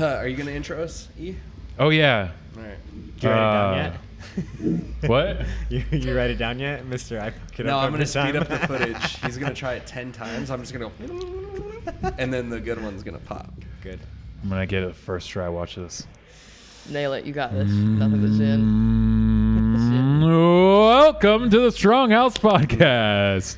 Are you gonna intro us, E? Oh yeah. All right. Did you write it down yet? What? You write it down yet, Mister? No, I'm gonna speed up the footage. He's gonna try it 10 times. I'm just gonna go, and then the good one's gonna pop. Good. I'm gonna get it first try. Watch this. Nail it. You got this. Nothing but Zen. Welcome to the StrongHouse podcast.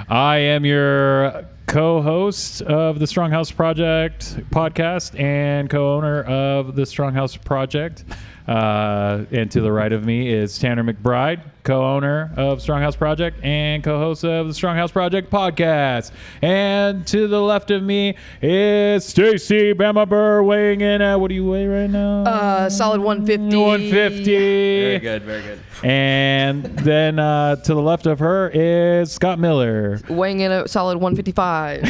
I am your co-host of the StrongHouse Project podcast and co-owner of the StrongHouse Project. And to the right of me is Tanner McBride, co-owner of StrongHouse Project and co-host of the StrongHouse Project podcast. And to the left of me is Stacy, Bama, Burr, weighing in at, what do you weigh right now? Solid 150. 150. Very good, very good. And then to the left of her is Scott Miller. Weighing in at solid 155.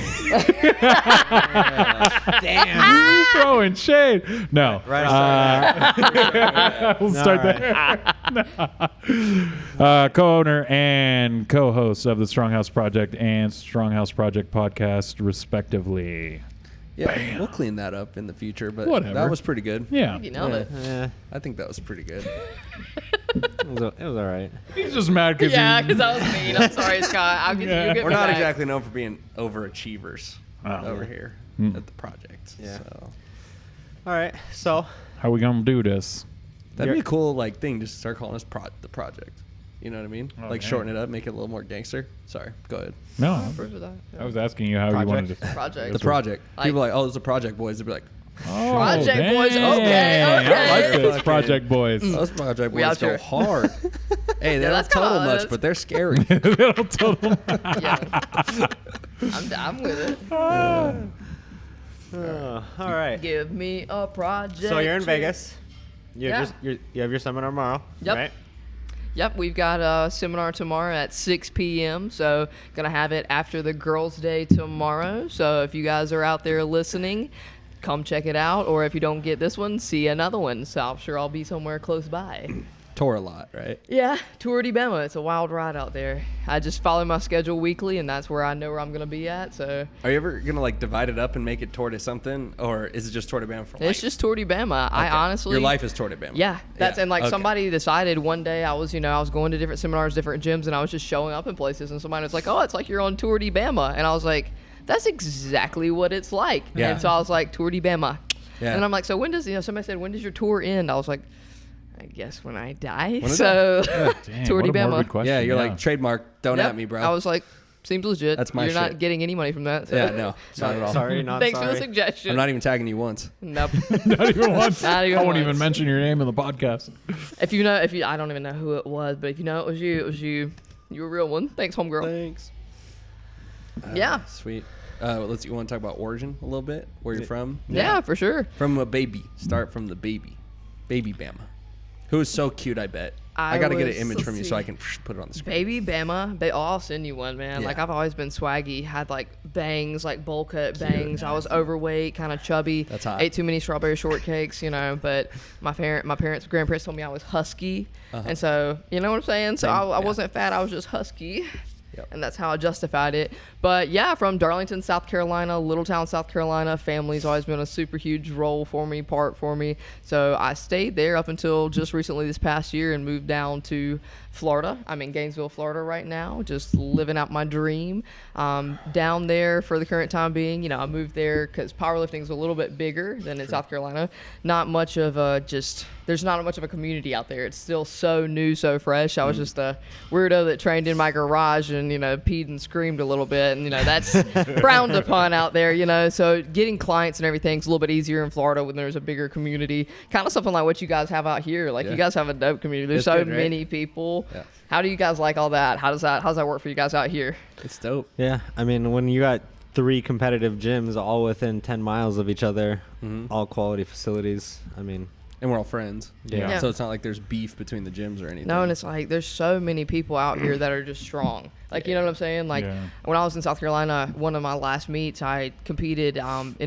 Damn. Throwing shade. No. Right. We'll start there. Co-owner and co-host of the StrongHouse Project and StrongHouse Project podcast, respectively. Yeah, we'll clean that up in the future, but Whatever. that was pretty good. Yeah. You nailed it. Yeah, I think that was pretty good. it was all right. He's just mad because Yeah, because that was mean. I'm sorry, Scott. I'll get Yeah. you. Get We're me not back. exactly known for being overachievers over here at the project. Yeah. So. All right. So how we gonna do this? That'd be a cool thing to start calling us the project. You know what I mean? Oh, like man. shorten it up, make it a little more gangster. Sorry, go ahead. No, Where's that? I was asking you how you wanted to. Project. The project. Like- People are like, oh, it's the Project Boys. They'd be like, Oh, Project dang. Boys, okay, I like okay. this, Project Boys. those Project We Boys out go here. hard. Hey, they Yeah, don't that's total kinda- much, that's- but they're scary. Little total. Yeah. I'm with it. all right. Give me a project. So you're in Vegas. You Yeah. have your seminar tomorrow. Yep. Right? Yep, we've got a seminar tomorrow at 6 p.m. So gonna have it after the Girls' Day tomorrow. So if you guys are out there listening, come check it out. Or if you don't get this one, see another one. So I'm sure I'll be somewhere close by. Tour a lot, right? Yeah, Tour de Bama. It's a wild ride out there. I just follow my schedule weekly, and that's where I know where I'm gonna be at. So Are you ever gonna divide it up and make it Tour de something, or is it just Tour de Bama for life? it's just Tour de Bama. I Okay. honestly, your life is Tour de Bama. Yeah, that's and like Okay. somebody decided one day I was going to different seminars, different gyms, and I was just showing up in places, and somebody was like, "Oh, it's like you're on Tour de Bama," and I was like, "That's exactly what it's like." Yeah. And so I was like, "Tour de Bama," Yeah. and I'm like, "So when does somebody said when does your tour end?" I was like, "I guess when I die." When I So Dang, Tour what de a Bama. morbid question. Yeah, you're like trademark. Don't Yep. at me, bro. I was like, "Seems legit." That's my You're not shit. getting any money from that. So. yeah, no, not at all. Sorry, not Thanks sorry. for the suggestion. I'm not even tagging you once. Nope. Not even once. Not even I won't once. even mention your name in the podcast. If you, I don't even know who it was, but if you know it was you. You were a real one. Thanks, homegirl. Thanks. Yeah. Sweet. You want to talk about origin a little bit? Where you're from? Yeah, for sure. From a baby. Start from the baby. Baby Bama. Who is so cute, I bet. I I got to get an was- image let's from you see. so I can put it on the screen. Baby Bama, I'll send you one, man. Yeah. Like, I've always been swaggy. Had, like, bangs, like, bowl cut bangs. I was overweight, kind of chubby. That's hot. Ate too many strawberry shortcakes, but grandparents told me I was husky. And so, you know what I'm saying? So Same, I yeah. wasn't fat. I was just husky. Yep. And that's how I justified it. But yeah, from Darlington, South Carolina, little town, South Carolina. Family's always been a super huge part for me. So I stayed there up until just recently this past year and moved down to Florida. I'm in Gainesville, Florida right now, just living out my dream. Down there for the current time being, I moved there because powerlifting is a little bit bigger than in South Carolina. Not much of there's not much of a community out there. It's still so new, so fresh. I was just a weirdo that trained in my garage and, peed and screamed a little bit. And, that's frowned upon out there, So getting clients and everything's a little bit easier in Florida when there's a bigger community. Kind of something like what you guys have out here. Like, Yeah. you guys have a dope community. There's It's so good, right? many people. Yeah. How do you guys like all that? How's that work for you guys out here? It's dope. Yeah. I mean, when you got 3 competitive gyms all within 10 miles of each other, all quality facilities. I mean, And we're all friends. Yeah. So it's not like there's beef between the gyms or anything. No, and it's like there's so many people out here that are just strong. Like, you know what I'm saying? Like, Yeah. when I was in South Carolina, one of my last meets, I competed of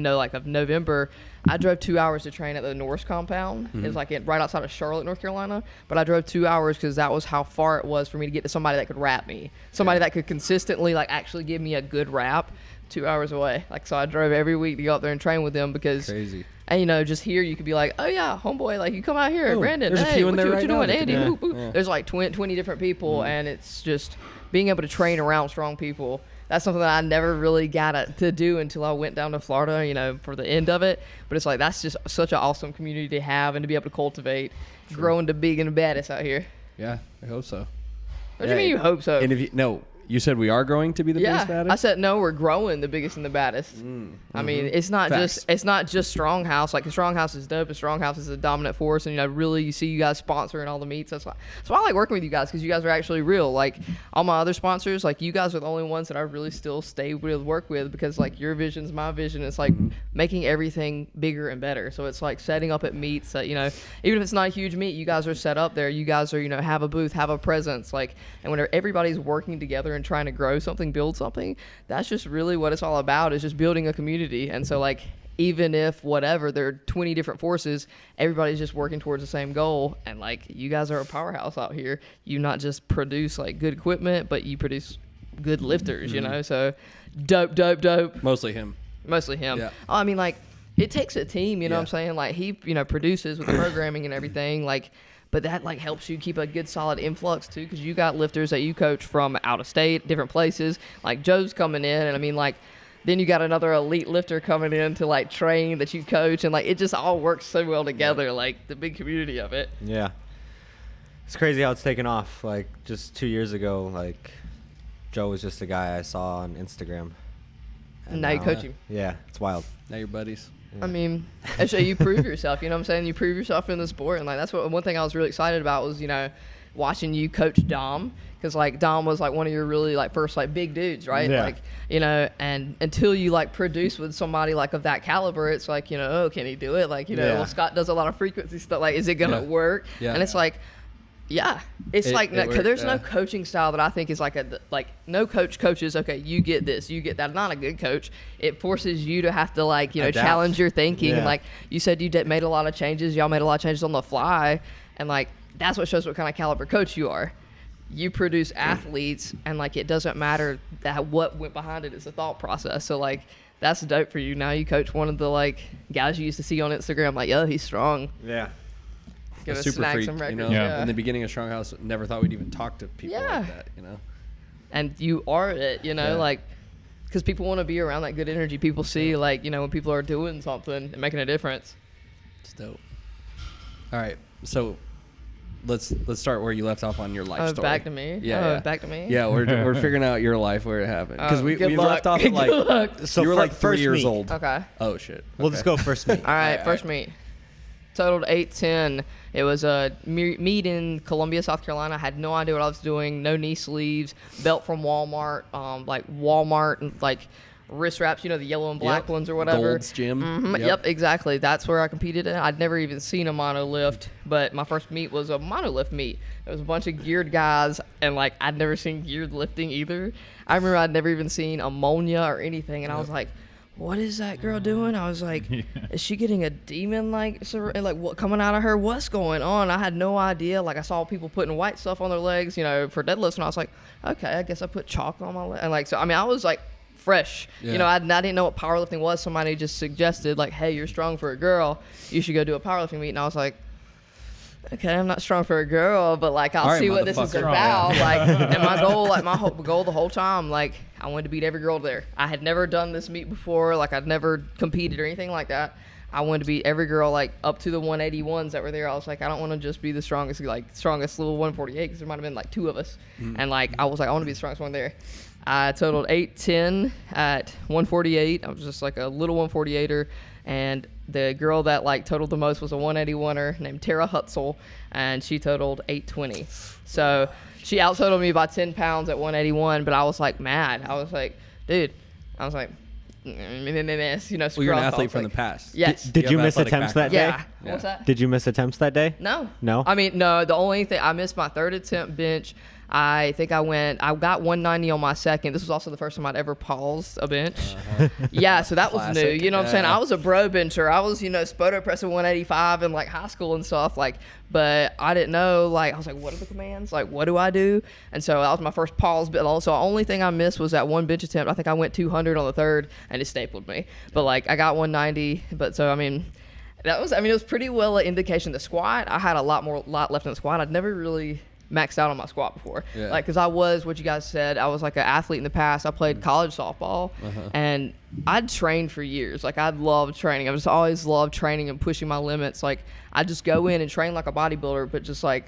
November. I drove 2 hours to train at the Norse compound. It was right outside of Charlotte, North Carolina. But I drove 2 hours because that was how far it was for me to get to somebody that could rap me, somebody that could consistently actually give me a good rap. 2 hours away. Like, so I drove every week to go up there and train with them because, Crazy. and you know, just here you could be like, oh yeah, homeboy, like you come out here, Oh, Brandon. there's a Hey, few in what there you, right what you now doing, that could- Andy? yeah. Whoop, whoop. Yeah. There's like 20 different people, and it's just being able to train around strong people. That's something that I never really got to do until I went down to Florida, you know, for the end of it. But it's like, that's just such an awesome community to have and to be able to cultivate, growing to big and the baddest out here. Yeah, I hope so. What do you mean you hope so? And if you said we are growing to be the biggest Yeah, baddest? I said no. We're growing the biggest and the baddest. I mean, it's not Facts. just StrongHouse. Like StrongHouse is dope. StrongHouse is a dominant force, and you know, really, you see you guys sponsoring all the meets. That's why I like working with you guys, because you guys are actually real. Like all my other sponsors, like you guys are the only ones that I really still stay with, work with, because like your vision's my vision. It's like making everything bigger and better. So it's like setting up at meets that, you know, even if it's not a huge meet, you guys are set up there. You guys are, you know, have a booth, have a presence, like, and whenever everybody's working together and trying to grow something, build something, that's just really what it's all about, is just building a community. And so like, even if whatever, there are 20 different forces, everybody's just working towards the same goal. And like, you guys are a powerhouse out here. You not just produce like good equipment, but you produce good lifters, you know? So dope. Mostly him. Mostly him. Yeah. I mean, like, it takes a team, you know Yeah. what I'm saying? Like, he, you know, produces with the programming and everything, like, but that like helps you keep a good solid influx too, because you got lifters that you coach from out of state, different places. Like Joe's coming in, and I mean, like, then you got another elite lifter coming in to like train that you coach, and like it just all works so well together, like the big community of it. Yeah. It's crazy how it's taken off. Like just 2 years ago, like Joe was just a guy I saw on Instagram. And now you coach him. Yeah, it's wild. Now you're buddies. I mean, actually, you prove yourself. You know what I'm saying? You prove yourself in the sport, and like that's what one thing I was really excited about was, you know, watching you coach Dom, because like Dom was like one of your really like first like big dudes, right? Yeah. Like, you know, and until you like produce with somebody like of that caliber, it's like, you know, oh, can he do it? Like, you know, Yeah. well, Scott does a lot of frequency stuff. Like, is it gonna Yeah. work? Yeah. And it's like, yeah, it's It- like it worked, there's no yeah. coaching style that I think is like no coach coaches. Okay, you get this, you get that. Not a good coach. It forces you to have to like, you know, Adapt. challenge your thinking. Yeah. And like you said, you made a lot of changes. Y'all made a lot of changes on the fly, and like that's what shows what kind of caliber coach you are. You produce athletes, and like it doesn't matter that what went behind it. It's a thought process. So like that's dope for you. Now you coach one of the like guys you used to see on Instagram. Like, yo, he's strong. Yeah. Gonna A super snag freak, some records. you know. Yeah. In the beginning of StrongHouse, never thought we'd even talk to people Yeah. like that, you know. And you are it, you know, Yeah. like, because people want to be around that good energy. People see, like, you know, when people are doing something and making a difference. It's dope. All right, so let's start where you left off on your life Oh, story. back to me? Yeah, Oh, yeah. back to me? Yeah, we're figuring out your life where it happened, because we good left luck. off at like Good luck. So you were like 3 first years meet. old. Okay. Oh shit. We'll Okay. just go first meet. All right, Alright, first meet. Totaled 8:10. It was a meet in Columbia, South Carolina. I had no idea what I was doing. No knee sleeves. Belt from Walmart. Like Walmart and like wrist wraps. You know, the yellow and black Yep. ones or whatever. Gold's Gym. Mhm, Yep, exactly. That's where I competed in. I'd never even seen a monolift, but my first meet was a monolift meet. There was a bunch of geared guys, and like I'd never seen geared lifting either. I remember I'd never even seen ammonia or anything, and I was like, what is that girl doing? I was like, is she getting a demon like what coming out of her? What's going on? I had no idea. Like I saw people putting white stuff on their legs, you know, for deadlifts, and I was like, okay, I guess I put chalk on my leg. And like, so I mean, I was like fresh, Yeah. you know, I didn't know what powerlifting was. Somebody just suggested like, hey, you're strong for a girl, you should go do a powerlifting meet, and I was like, okay, I'm not strong for a girl, but like I'll All right, see what this is motherfucker. about. Like, and my goal, like my goal the whole time, like I wanted to beat every girl there. I had never done this meet before. Like I'd never competed or anything like that. I wanted to beat every girl, like up to the 181s that were there. I was like, I don't want to just be the strongest little 148, because there might have been like 2 of us. And like I was like, I want to be the strongest one there. I totaled 8:10 at 148. I was just like a little 148er. And the girl that like totaled the most was a 181er named Tara Hutzel, and she totaled 820. So she out totaled me by 10 pounds at 181, but I was like mad. I was like, dude, I was like, you know, Well, you're an screw off. athlete I was from like, the past. Yes. Did you have miss athletic attempts that background. day? Yeah. What's that? Did you miss attempts that day? No. No? I mean, no. The only thing I missed my 3rd attempt bench. I think I got 190 on my second. This was also the first time I'd ever paused a bench. Yeah, so that was new. Classic. You know what I'm saying? I was a bro bencher. I was, spoto pressing 185 in like high school and stuff. Like, but I didn't know, like, I was like, what are the commands? Like, what do I do? And so that was my first pause. But also, the only thing I missed was that one bench attempt. I think I went 200 on the third and it stapled me. But like, I got 190. But so, it was pretty well an indication. The squat, I had a lot left in the squat. I'd never really maxed out on my squat before. Yeah. Like, because I was, what you guys said, I was like an athlete in the past. I played college softball, and I'd trained for years. Like, I'd loved training. I just always loved training and pushing my limits. Like, I'd just go in and train like a bodybuilder, but just like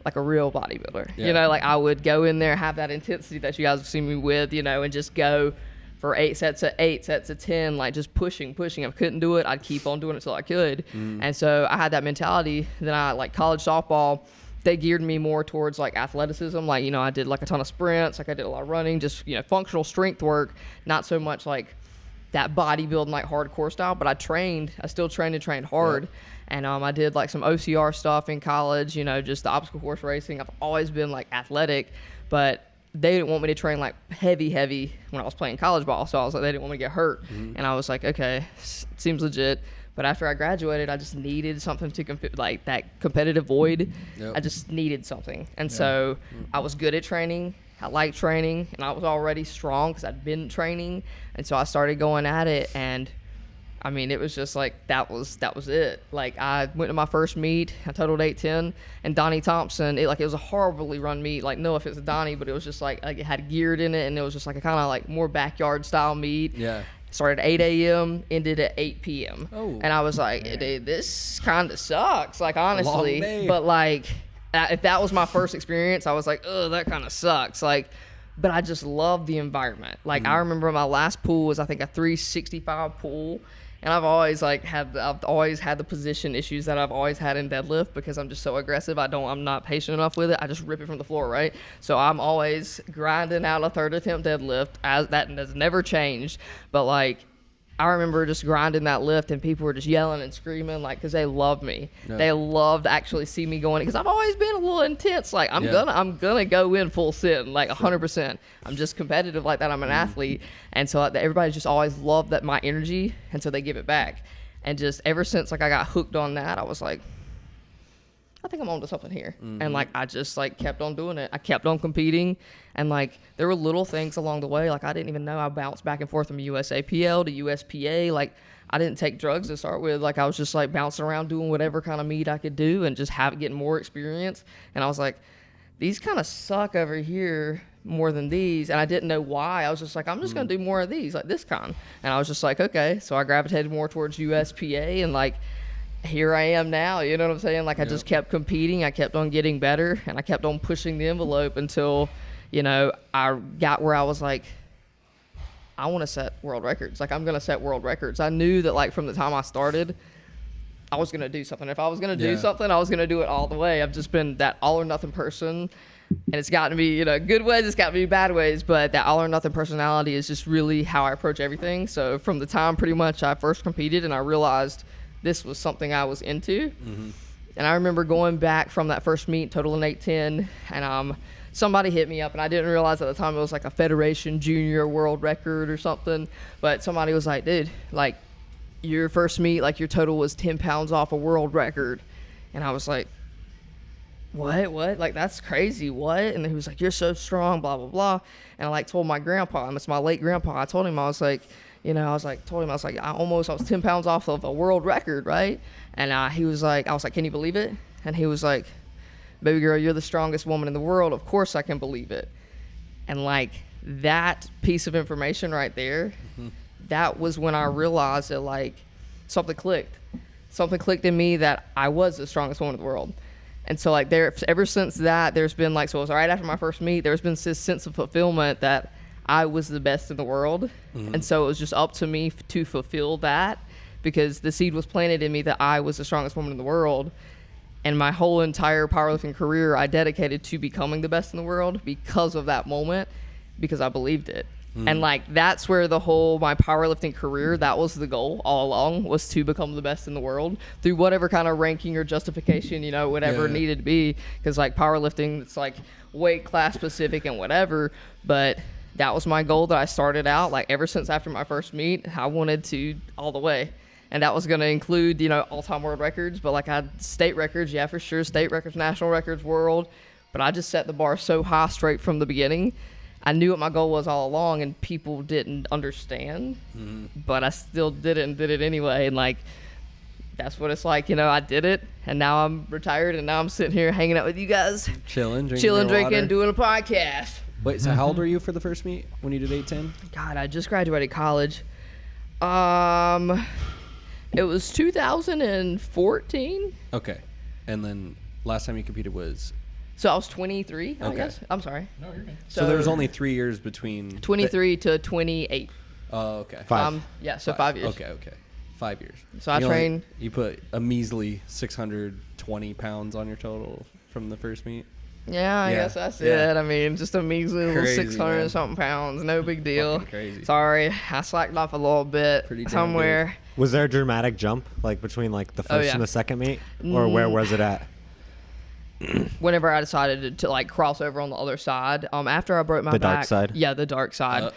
a real bodybuilder. Yeah. Like, I would go in there, have that intensity that you guys have seen me with, and just go for 8 sets of 8, sets of 10, like just pushing. If I couldn't do it, I'd keep on doing it till I could. And so I had that mentality. Then I, like, college softball, they geared me more towards like athleticism. Like, I did like a ton of sprints, like I did a lot of running, just, functional strength work, not so much like that bodybuilding, like hardcore style, but I still trained and trained hard. Yeah. And I did like some OCR stuff in college, just the obstacle course racing. I've always been like athletic, but they didn't want me to train like heavy when I was playing college ball. So I was like, they didn't want me to get hurt. And I was like, okay, seems legit. But after I graduated, I just needed something to like that competitive void. Yep. I just needed something. And so I was good at training. I liked training, and I was already strong because I'd been training. And so I started going at it, and it was just like that was it. Like, I went to my first meet, I totaled 810, and Donnie Thompson, it was a horribly run meet. Like, no offense to Donnie, but it was just like it had geared in it, and it was just like a kind of like more backyard style meet. Yeah. Started at 8 a.m., ended at 8 p.m. Oh, and I was like, dude, this kind of sucks, like, honestly. Long day. But, like, if that was my first experience, I was like, oh, that kind of sucks. Like, but I just love the environment. Like, I remember my last pool was, I think, a 365 pool. And I've always had the position issues that I've always had in deadlift because I'm just so aggressive. I'm not patient enough with it. I just rip it from the floor, right? So I'm always grinding out a third attempt deadlift. That has never changed. But like, I remember just grinding that lift and people were just yelling and screaming, like, because they loved me. Yeah. They loved to actually see me going, because I've always been a little intense. Like, I'm gonna go in full send, like 100%. I'm just competitive like that. I'm an athlete, and so everybody just always loved that my energy, and so they give it back. And just ever since like I got hooked on that, I was like, I think I'm onto something here. And like, I just like kept on doing it. I kept on competing, and like there were little things along the way. Like, I didn't even know I bounced back and forth from USAPL to USPA. Like, I didn't take drugs to start with. Like, I was just like bouncing around doing whatever kind of meet I could do and just getting more experience. And I was like, these kind of suck over here more than these. And I didn't know why. I was just like, I'm just gonna do more of these, like this kind. And I was just like, okay. So I gravitated more towards USPA, and like, here I am now, you know what I'm saying? Like, I just kept competing, I kept on getting better, and I kept on pushing the envelope until, I got where I was like, I want to set world records. Like, I'm going to set world records. I knew that, like, from the time I started, I was going to do something. If I was going to do something, I was going to do it all the way. I've just been that all or nothing person, and it's gotten me, good ways, it's gotten me bad ways, but that all or nothing personality is just really how I approach everything. So from the time pretty much I first competed and I realized this was something I was into. And I remember going back from that first meet, totaling 810, and somebody hit me up, and I didn't realize at the time it was like a Federation Junior world record or something, but somebody was like, dude, like, your first meet, like, your total was 10 pounds off a world record. And I was like, what? Like, that's crazy. What? And he was like, you're so strong, blah, blah, blah. And I like told my grandpa, and it's my late grandpa, I told him, I was like, I was like, I was 10 pounds off of a world record, right? And he was like, I was like, can you believe it? And he was like, baby girl, you're the strongest woman in the world. Of course I can believe it. And like, that piece of information right there, that was when I realized that like something clicked. Something clicked in me that I was the strongest woman in the world. And so like ever since that, there's been like, so it was right after my first meet, there's been this sense of fulfillment that I was the best in the world. And so it was just up to me to fulfill that, because the seed was planted in me that I was the strongest woman in the world. And my whole entire powerlifting career, I dedicated to becoming the best in the world because of that moment, because I believed it. And like that's where the whole my powerlifting career, that was the goal all along, was to become the best in the world through whatever kind of ranking or justification, you know, whatever it needed to be. Because like powerlifting, it's like weight class specific and whatever. But that was my goal that I started out like ever since after my first meet. I wanted to all the way. And that was going to include, you know, all-time world records. But like I had state records, yeah, for sure. State records, national records, world. But I just set the bar so high straight from the beginning. I knew what my goal was all along, and people didn't understand, but I still did it and did it anyway. And like, that's what it's like, you know. I did it, and now I'm retired, and now I'm sitting here hanging out with you guys, chilling, drinking, doing a podcast. Wait, so how old were you for the first meet when you did 8:10? God, I just graduated college. It was 2014. Okay, and then last time you competed was. So I was 23, I Okay. guess. I'm sorry. No, you're good. So there was only 3 years between. 23 to 28. Oh, okay. 5. Yeah, so 5 years. Okay. 5 years. So I trained. You put a measly 620 pounds on your total from the first meet. Yeah, I Yeah, guess that's yeah. it. I mean, just a measly little Crazy, 600 man. and something pounds. No big deal. Fucking crazy. Sorry, I slacked off a little bit Pretty damn somewhere. Was there a dramatic jump like between like the first yeah. and the second meet, or where was it at? Whenever I decided to like cross over on the other side, after I broke my The back, dark side? Yeah, the dark side.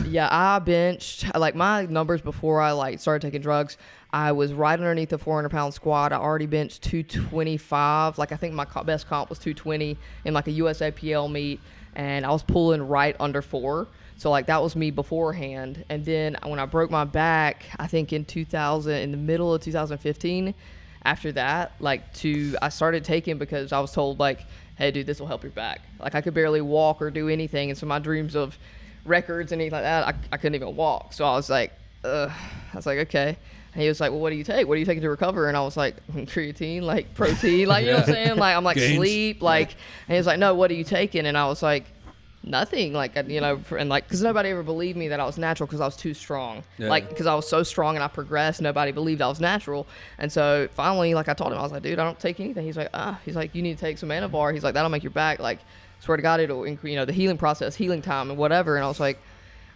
Yeah, I benched like my numbers before I like started taking drugs. I was right underneath the 400-pound squat. I already benched 225. Like I think my best comp was 220 in like a USAPL meet, and I was pulling right under 4. So like that was me beforehand. And then when I broke my back, I think in the middle of 2015. After that, I started taking because I was told like, hey dude, this will help your back. Like I could barely walk or do anything. And so my dreams of records and anything like that, I couldn't even walk. So I was like, okay. And he was like, well, what do you take? What are you taking to recover? And I was like, creatine, like protein, like, you know what I'm saying? Like, I'm like Gains. sleep, like, and he was like, no, what are you taking? And I was like, nothing, like, you know, and like, because nobody ever believed me that I was natural because I was too strong. Yeah. Like, because I was so strong and I progressed, nobody believed I was natural. And so finally, like, I told him, I was like, dude, I don't take anything. He's like, you need to take some Anavar. He's like, that'll make your back, like, swear to God, it'll increase, you know, the healing process, healing time and whatever. And I was like,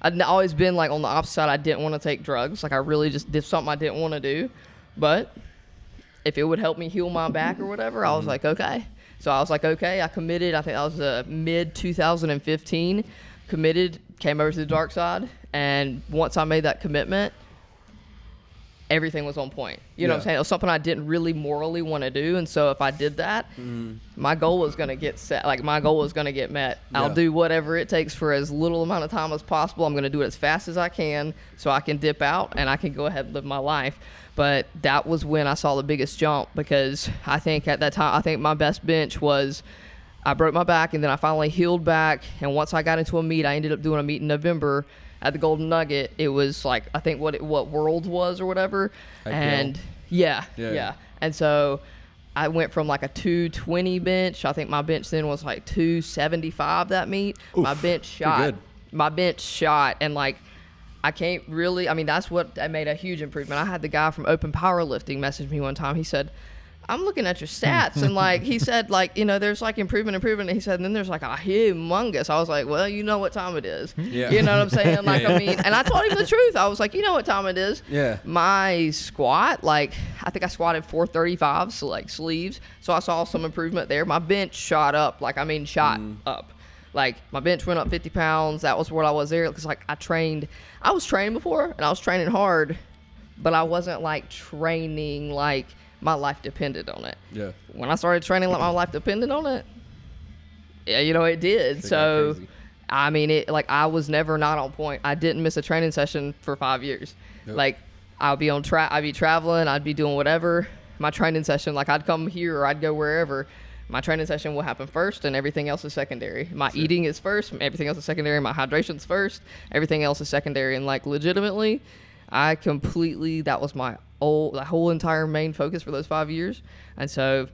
I'd always been like on the opposite side. I didn't want to take drugs. Like I really just did something I didn't want to do. But if it would help me heal my back or whatever, I was like, okay. So I was like, okay, I committed. I think that was mid 2015. Committed, came over to the dark side. And once I made that commitment, everything was on point. You know what I'm saying? It was something I didn't really morally want to do. And so if I did that, my goal was going to get set. Like my goal was going to get met. I'll do whatever it takes for as little amount of time as possible. I'm going to do it as fast as I can so I can dip out and I can go ahead and live my life. But that was when I saw the biggest jump, because I think at that time, I think my best bench was I broke my back and then I finally healed back. And once I got into a meet, I ended up doing a meet in November at the Golden Nugget. It was like, I think what Worlds was or whatever. And yeah. And so I went from like a 220 bench. I think my bench then was like 275 that meet. Oof, my bench shot. And like, I can't really, I mean, that's what I made a huge improvement. I had the guy from Open Powerlifting message me one time. He said, I'm looking at your stats, and like he said, like, you know, there's like improvement. And he said, and then there's like a humongous. I was like, well, you know what time it is. Yeah. You know what I'm saying? Like, I mean, and I told him the truth. I was like, you know what time it is. Yeah. My squat, like, I think I squatted 435, so like sleeves. So I saw some improvement there. My bench shot up, like, I mean, shot up. Like, my bench went up 50 pounds. That was what I was there. Because, like, I was training before, and I was training hard, but I wasn't, like, training, like, my life depended on it. Yeah. When I started training like my life depended on it, yeah, you know, it did. Shit got So, crazy. I mean, it like I was never not on point. I didn't miss a training session for 5 years. Yep. Like, I'd be traveling, I'd be doing whatever. My training session, like I'd come here or I'd go wherever. My training session will happen first, and everything else is secondary. My eating is first, everything else is secondary. My hydration's first, everything else is secondary. And like legitimately, that was my whole entire main focus for those 5 years. And so,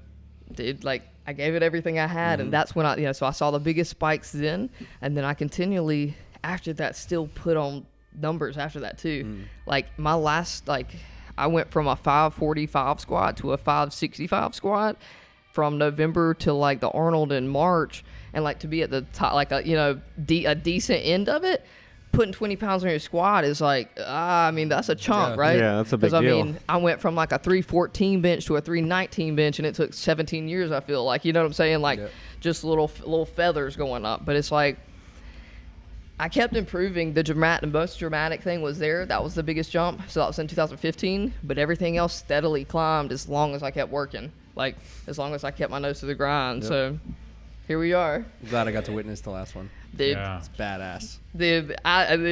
dude, like I gave it everything I had, and that's when so I saw the biggest spikes then, and then I continually after that still put on numbers after that too. Like my last, like I went from a 545 squat to a 565 squat from November to like the Arnold in March, and like to be at the top, like a decent end of it. putting 20 pounds on your squat is like, I mean, that's a chunk, Yeah. right? Yeah, that's a big I deal. mean, I went from like a 314 bench to a 319 bench, and it took 17 years, I feel like. You know what I'm saying? Like, just little feathers going up. But it's like, I kept improving. The most dramatic thing was there. That was the biggest jump. So that was in 2015. But everything else steadily climbed as long as I kept working. Like, as long as I kept my nose to the grind. So here we are. I'm glad I got to witness the last one. Dude, Yeah. It's badass. dude,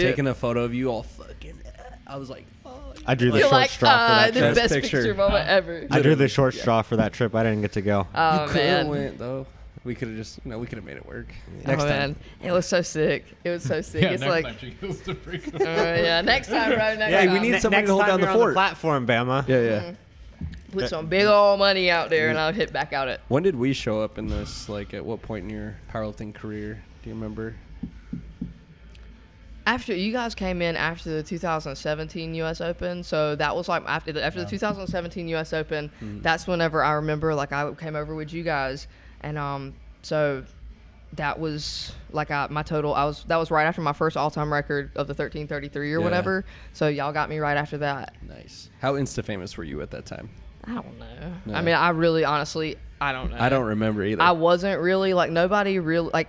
Taking a photo of you all fucking. I was like, oh. I drew the you're short like, straw for that the trip. best Picture. picture moment ever. I drew the short straw for that trip. I didn't get to go. Oh, You could have man. went though. We could have just, we could have made it work. Oh, man. It was so sick. It was so sick. Yeah, it's next like, time she goes to freak. yeah, next time, bro. Next Yeah, time. we need somebody Next to hold time down the you're on fort. platform, Bama. Yeah. Put some big old money out there, and I'll hit back out it. When did we show up in this? Like, at what point in your powerlifting career? Do you remember? After you guys came in after the 2017 U.S. Open, so that was like after the 2017 U.S. Open. That's whenever I remember, like, I came over with you guys, and so that was like my total. That was right after my first all-time record of the 13:33 or whatever. So y'all got me right after that. Nice. How insta famous were you at that time? I don't know. No. I mean, I really, honestly, I don't know. I don't remember either. I wasn't really like nobody really like.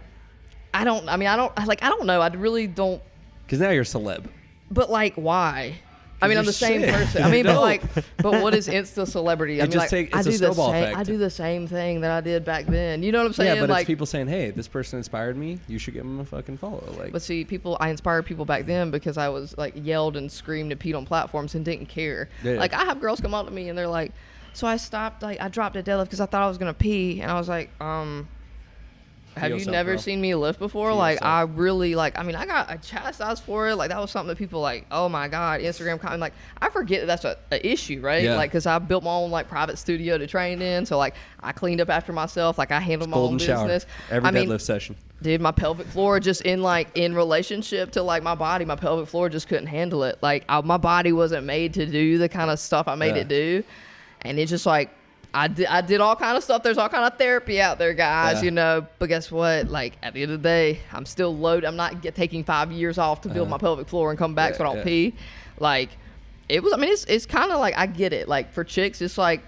I don't know. I really don't. Because now you're a celeb. But like, why? I mean, I'm the you're same sick. person. I mean, No. but what is Insta celebrity? I mean, just like, it's a snowball effect. I do the same thing that I did back then. You know what I'm saying? Yeah, but like, it's people saying, "Hey, this person inspired me. You should give them a fucking follow." Like, but see, I inspired people back then because I was like yelled and screamed and peed on platforms and didn't care. Yeah. Like, I have girls come up to me and they're like, "So I stopped. Like, I dropped a deadlift because I thought I was gonna pee," and I was like, Have you yourself, never bro. seen me lift before? Feel Like, yourself. I really, like, I mean, I got chastised for it. Like, that was something that people, like, oh, my God, Instagram comment. Like, I forget that that's a issue, right? Yeah. Like, because I built my own, like, private studio to train in. So, like, I cleaned up after myself. Like, I handled my own golden shower. business. Every I mean, deadlift session. dude, my pelvic floor just in relationship to, like, my body, my pelvic floor just couldn't handle it. Like, my body wasn't made to do the kind of stuff I made it do. And it's just, like, I did all kind of stuff. There's all kind of therapy out there, guys, Yeah. you know. But guess what? Like, at the end of the day, I'm still loaded. I'm not taking 5 years off to build my pelvic floor and come back so I don't pee. Like, it was, I mean, it's kind of like, I get it. Like, for chicks, it's like,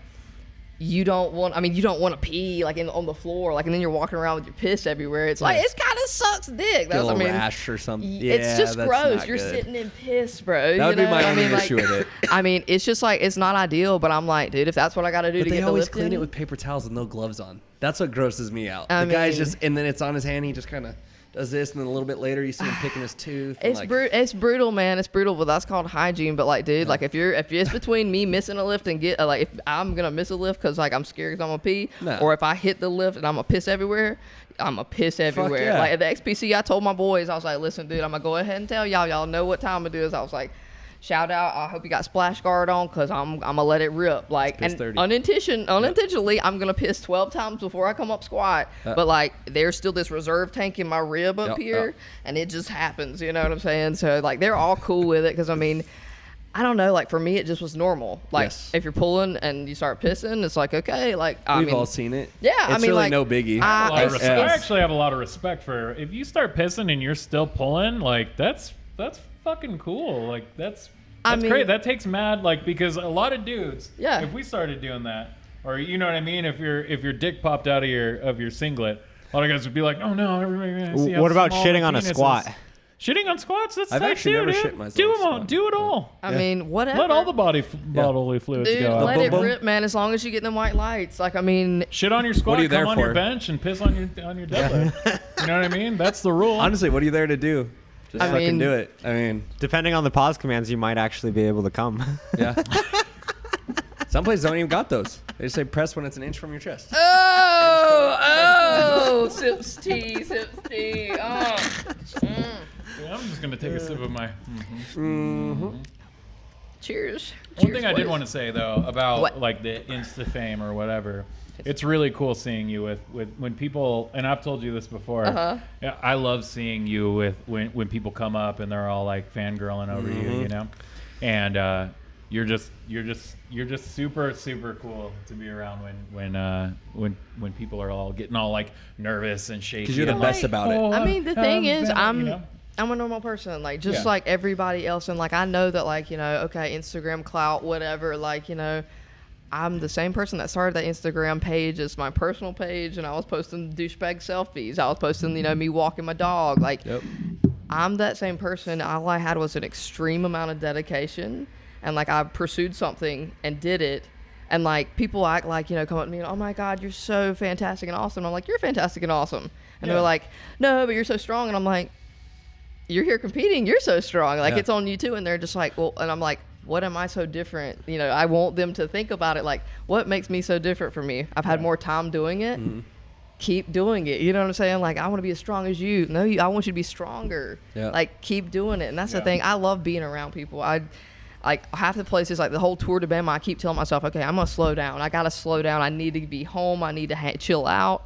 you don't want to pee, like, on the floor. Like, and then you're walking around with your piss everywhere. It's like, it's kind of sucks dick. Get a That's, little rash or something. Yeah, it's just that's gross. not You're good. sitting in piss, bro. That would be my only like, issue with it. I mean, it's just like, it's not ideal, but I'm like, dude, if that's what I got to do But to they get the always lift clean in, it with paper towels with no gloves on. That's what grosses me out. I The guy's mean- just, and then it's on his hand. He just kind of does this, and then a little bit later, you see him picking his tooth. and it's like, it's brutal, man. It's brutal, but that's called hygiene. But like, dude, like if it's between me missing a lift and like if I'm gonna miss a lift because like I'm scared because I'm gonna pee, Nah. or if I hit the lift and I'm gonna piss everywhere, I'm gonna piss everywhere. yeah. Like at the XPC, I told my boys, I was like, listen, dude, I'm gonna go ahead and tell y'all know what time it is. I was like, shout out, I hope you got splash guard on because I'm gonna let it rip. Like, Piss and 30. unintentionally, I'm gonna piss 12 times before I come up squat. But like, there's still this reserve tank in my rib up here, and it just happens. You know what I'm saying? So like, they're all cool with it because I mean, I don't know. Like for me, it just was normal. Like Yes. if you're pulling and you start pissing, it's like okay. Like we've all seen it. Yeah, it's I mean, really like, no biggie. A lot of it's- respect. I it's- actually have a lot of respect for if you start pissing and you're still pulling, like that's fucking cool. Like that's mean- great. That takes mad like because a lot of dudes, Yeah. if we started doing that, or you know what I mean, if your dick popped out of your singlet, a lot of guys would be like, oh no, everybody gonna see how What about small shitting my on a penis squat? is." Shitting on squats, that's I've tight actually too, never dude. shit myself Do on a them all. squat. Do it all. I mean, whatever. Let all the bodily fluids Dude, go out. let it boom. rip, man. As long as you get them white lights. Like I mean, Shit on your squat, are you there come on your for? bench, and piss on your deadlift. You know what I mean? That's the rule. Honestly, what are you there to do? Just I fucking mean- do it. I mean, Depending on the pause commands, you might actually be able to come. yeah. Some places don't even got those. They just say press when it's an inch from your chest. sips tea. Oh. Yeah, I'm just gonna take a sip of my. Cheers. One thing I did want to say though about What? like the Insta fame or whatever, it's really cool seeing you with when people, and I've told you this before. Yeah, I love seeing you with when people come up and they're all like fangirling over you, you know, and you're just super cool to be around when people are all getting all like nervous and shaky. Because you're the and best like, about it. "Oh, I mean, the thing is, you know? I'm a normal person, like just Yeah. like everybody else, and like I know that, like, you know, okay, Instagram clout, whatever, like, you know, I'm the same person that started that Instagram page as my personal page, and I was posting douchebag selfies. I was posting, you know, me walking my dog. Like, Yep. I'm that same person. All I had was an extreme amount of dedication, and like I pursued something and did it. And like people act like, you know, come up to me and, oh my God, you're so fantastic and awesome. I'm like, you're fantastic and awesome. And Yeah. they're like, no, but you're so strong. And I'm like, you're here competing. You're so strong. Like, Yeah. it's on you too. And they're just like, well, and I'm like, what am I so different? You know, I want them to think about it. Like, what makes me so different from me? I've had more time doing it. Keep doing it. You know what I'm saying? Like, I want to be as strong as you. No, I want you to be stronger. Yeah. Like, keep doing it. And that's Yeah. the thing. I love being around people. Like, half the places, like the whole tour to Bama, I keep telling myself, okay, I'm going to slow down. I got to slow down. I need to be home. I need to chill out.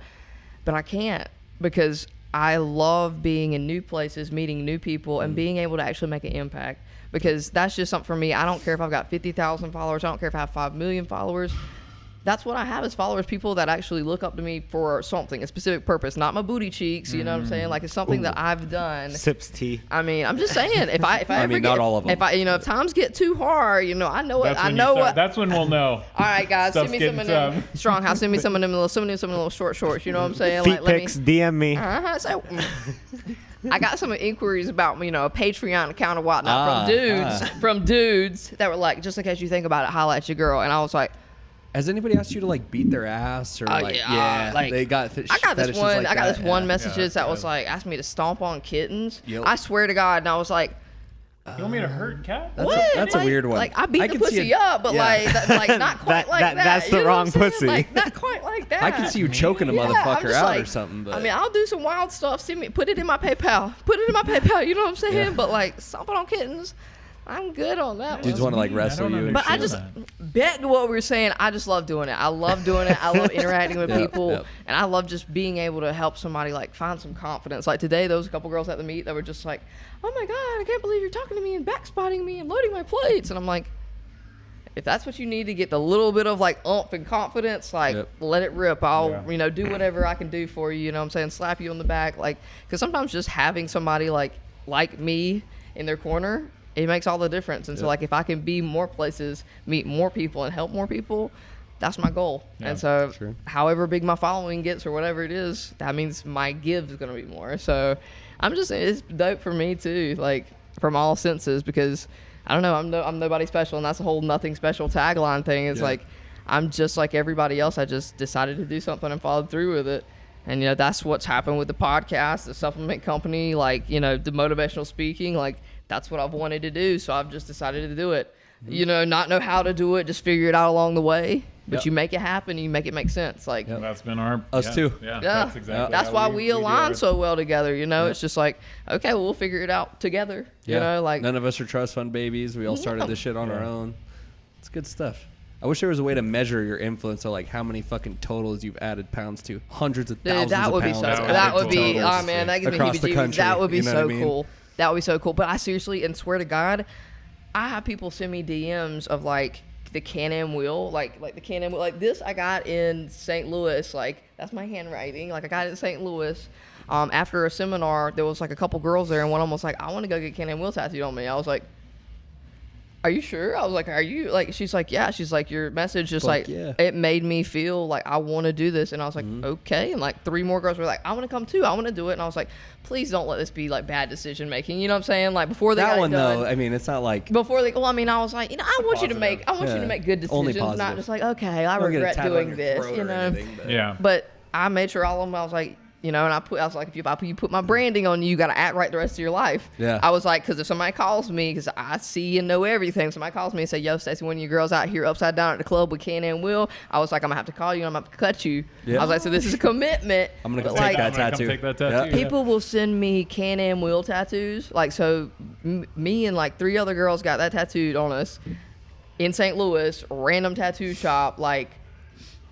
But I can't, because I love being in new places, meeting new people, and being able to actually make an impact. Because that's just something for me. I don't care if I've got 50,000 followers. I don't care if I have 5 million followers. That's what I have as followers, people that actually look up to me for something, a specific purpose, not my booty cheeks. You know what I'm saying? Like, it's something that I've done. Sips tea. I mean, I'm just saying, if I I ever mean, get, not all of them. If I, you know, if times get too hard, you know, I know what, That's I when you know start- what. That's when we'll know. All right, guys, Stuff's send me some of them getting StrongHouse. Send me some of them little short shorts. You know what I'm saying? Feet Like, let me. pics, DM me. So, I got some inquiries about, you know, a Patreon account or whatnot from dudes that were like, just in case you think about it, holla at your girl. And I was like, Has anybody asked you to like beat their ass or like yeah, like, they got I got this fetishes one. like I got that? this one Yeah. messages that was yeah. like, asked me to stomp on kittens. Yep. I swear to God, and I was like, You want me to hurt cat? That's a Like- weird one. Like, I beat the can see pussy it- up, but yeah. like not quite like that. that's You the know what wrong I'm saying? pussy. Like, not quite like that. I can see you choking a Yeah, I'm motherfucker just out like, or something. But I mean, I'll do some wild stuff. Send me, put it in my PayPal. Put it in my PayPal. You know what I'm saying? Yeah. But like, stomping on kittens, I'm good on that dudes one. want to like I wrestle don't you. And But I shit. just bet to what we were saying. I just love doing it. I love doing it. I love interacting with Yep, people, yep. and I love just being able to help somebody like find some confidence. Like today, there was a couple girls at the meet that were just like, "Oh my God, I can't believe you're talking to me and backspotting me and loading my plates." And I'm like, if that's what you need to get the little bit of like oomph and confidence, like Yep. let it rip. I'll Yeah. you know do whatever I can do for you. You know what I'm saying? Slap you on the back, like, because sometimes just having somebody like me in their corner, it makes all the difference. And so Yep. like if I can be more places, meet more people, and help more people, that's my goal. Yeah, and so sure. however big my following gets or whatever it is, that means my give is going to be more. So I'm just, it's dope for me too, like from all senses, because I don't know, I'm nobody special, and that's the whole nothing special tagline thing. It's Yeah. like I'm just like everybody else. I just decided to do something and followed through with it. And you know, that's what's happened with the podcast, the supplement company, like, you know, the motivational speaking, like that's what I've wanted to do. So I've just decided to do it. You know, not know how to do it, just figure it out along the way. But Yep. you make it happen, you make it make sense. Like, Yep. That's been our Us yeah, too. Yeah, yeah, that's exactly. that's how why we do align ours. so well together. You know, it's just like, okay, well, we'll figure it out together. Yeah. You know, like none of us are trust fund babies. We all started this shit on our own. It's good stuff. I wish there was a way to measure your influence, so like how many fucking totals you've added pounds to, hundreds of dude, thousands that of would be pounds. so. That would That be would be. cool. Oh man, that gives me Across the heebie-jeebies. country, That would be you know so what I mean? cool. That would be so cool. But I seriously, and swear to God, I have people send me DMs of like the Can-Am wheel, like the Can-Am wheel, like this I got in St. Louis. Like that's my handwriting. Like I got it in St. Louis. After a seminar, there was like a couple girls there, and one of them was like, "I want to go get Can-Am wheel tattooed on me." I was like, "Are you sure?" I was like, "Are you like?" She's like, "Yeah." She's like, "Your message just Fuck like yeah. it made me feel like I want to do this." And I was like, "Okay." And like 3 more girls were like, "I want to come too. I want to do it." And I was like, "Please don't let this be like bad decision making." You know what I'm saying? Like before they That got one it done, though, I mean, it's not like before they. Well, I mean, I was like, you know, I want you to make Yeah. good Only decisions, not positive. just like, okay, I don't get a regret tat on doing your this, throat you or know. anything, but- Yeah. But I made sure all of them. I was like, you know, and I was like, if you put my branding on you, you got to act right the rest of your life. Yeah. I was like, because if somebody calls me, because I see and know everything, somebody calls me and say, "Yo, Stacy, one of your girls out here upside down at the club with Can-Am Will," I was like, I'm gonna have to call you and I'm gonna have to cut you. Yeah. I was like, so this is a commitment. I'm gonna But, go take like, that I'm gonna come tattoo. take that Yeah. tattoo. people will send me Can-Am wheel tattoos. Like, so me and like 3 other girls got that tattooed on us in St. Louis, random tattoo shop, like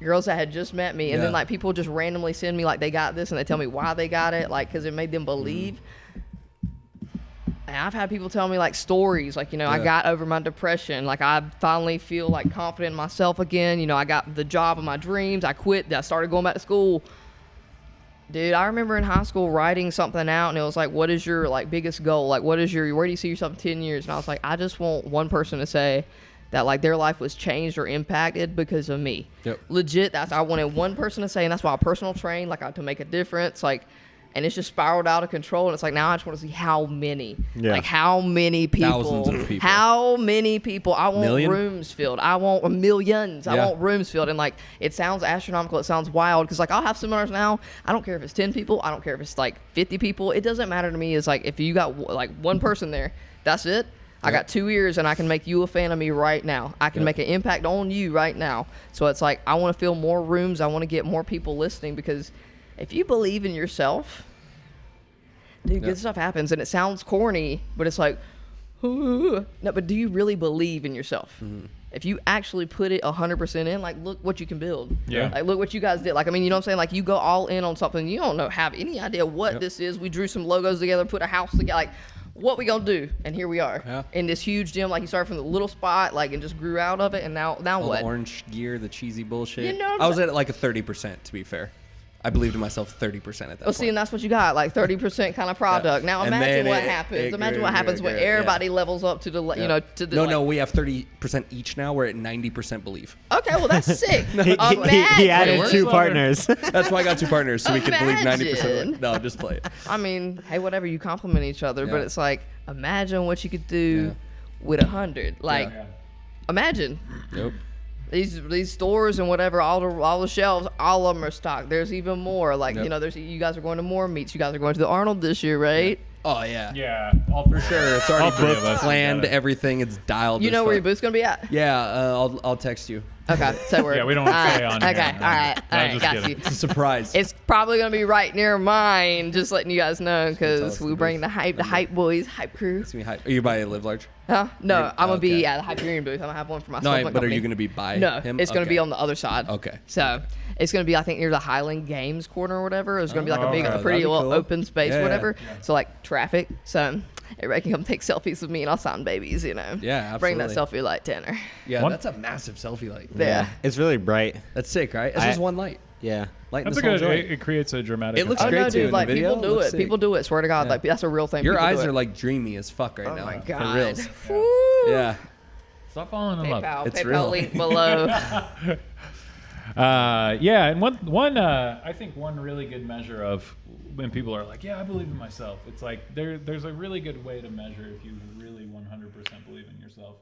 girls that had just met me. And Yeah. then like people just randomly send me like they got this and they tell me why they got it, like because it made them believe. And I've had people tell me like stories, like, you know, I Yeah. got over my depression. Like I finally feel like confident in myself again. You know, I got the job of my dreams. I quit. I started going back to school. Dude, I remember in high school writing something out, and it was like, what is your like biggest goal? Like, where do you see yourself in 10 years? And I was like, I just want one person to say that like their life was changed or impacted because of me. Yep. Legit, I wanted one person to say, and that's why I personal train, like to make a difference, like, and it's just spiraled out of control. And it's like, now I just want to see how many, like how many people, thousands of people, how many people. I want Million? rooms filled. I want millions. I Yeah. want rooms filled. And like, it sounds astronomical. It sounds wild. Cause like I'll have seminars now. I don't care if it's 10 people. I don't care if it's like 50 people. It doesn't matter to me. It's like, if you got like one person there, that's it. I got 2 ears and I can make you a fan of me right now. I can make an impact on you right now. So it's like, I want to fill more rooms. I want to get more people listening, because if you believe in yourself, dude, good stuff happens. And it sounds corny, but it's like, no, but do you really believe in yourself? Mm-hmm. If you actually put it 100% in, like, look what you can build. Yeah. Like, look what you guys did. Like, I mean, you know what I'm saying? Like, you go all in on something. You don't have any idea what this is. We drew some logos together, put a house together. Like, what we gonna do? And here we are in this huge gym. Like, you started from the little spot, like, and just grew out of it. And now All what? the orange gear, the cheesy bullshit. You know, I was at like a 30%, to be fair. I believed in myself 30% at that Well, point. see, and that's what you got, like 30% kind of product. Now And imagine then what it happens. Imagine grew, what happens grew, when grew, everybody levels up to the, you know, to the. No, we have 30% each now. We're at 90% believe. Okay, well that's sick. He added Imagine. 2 partners. That's why I got 2 partners, so we can believe 90% of Imagine. it. No, just play it. I mean, hey, whatever, you compliment each other, but Yeah. it's like, imagine what you could do with 100. Like, imagine. Nope. These stores and whatever, all the shelves, all of them are stocked. There's even more. Like, you know, you guys are going to more meets. You guys are going to the Arnold this year, right? Oh, yeah. Yeah, all for Sure, it's already three of booked, us planned, together. everything. It's dialed. You as know where your fuck. booth's gonna be at? Yeah, I'll text you. Okay, say word. Yeah, we don't say on Okay, here. all right, No, just got kidding. you. It's a surprise. It's probably gonna be right near mine. Just letting you guys know, because us we the bring booth. the hype boys, hype crew. It's gonna be hype. Are you by Live Large? Huh? No, I'm gonna be okay. at the Hyperion booth. I'm gonna have one for myself. No, my but are company. you gonna be by No, him? it's gonna Okay. be on the other side. Okay. So it's gonna be, I think, near the Highland Games corner or whatever. It's gonna be like a big, Oh, a that'd pretty be little cool. open space, Yeah, or yeah. whatever. So like traffic. So everybody can come take selfies with me, and I'll sign babies. You know. Yeah, Bring that absolutely. selfie light, Tanner. Yeah, One- that's a massive selfie light. Yeah. It's really bright. That's sick, right? It's I- just one light. Yeah. Light That's this a whole good. joint. It creates a dramatic. It looks Oh effect. great no, too dude! in the Like video. people do Looks it. sick. People do it. Swear to God, Yeah. like that's a real thing. Your People eyes do are it. like dreamy as fuck right Oh now. my For God. reals. Woo. Yeah. Stop falling in love. PayPal, It's PayPal real. link below. Yeah, and one I think one really good measure of when people are like, yeah, I believe in myself. It's like there's a really good way to measure if you really 100% believe in yourself.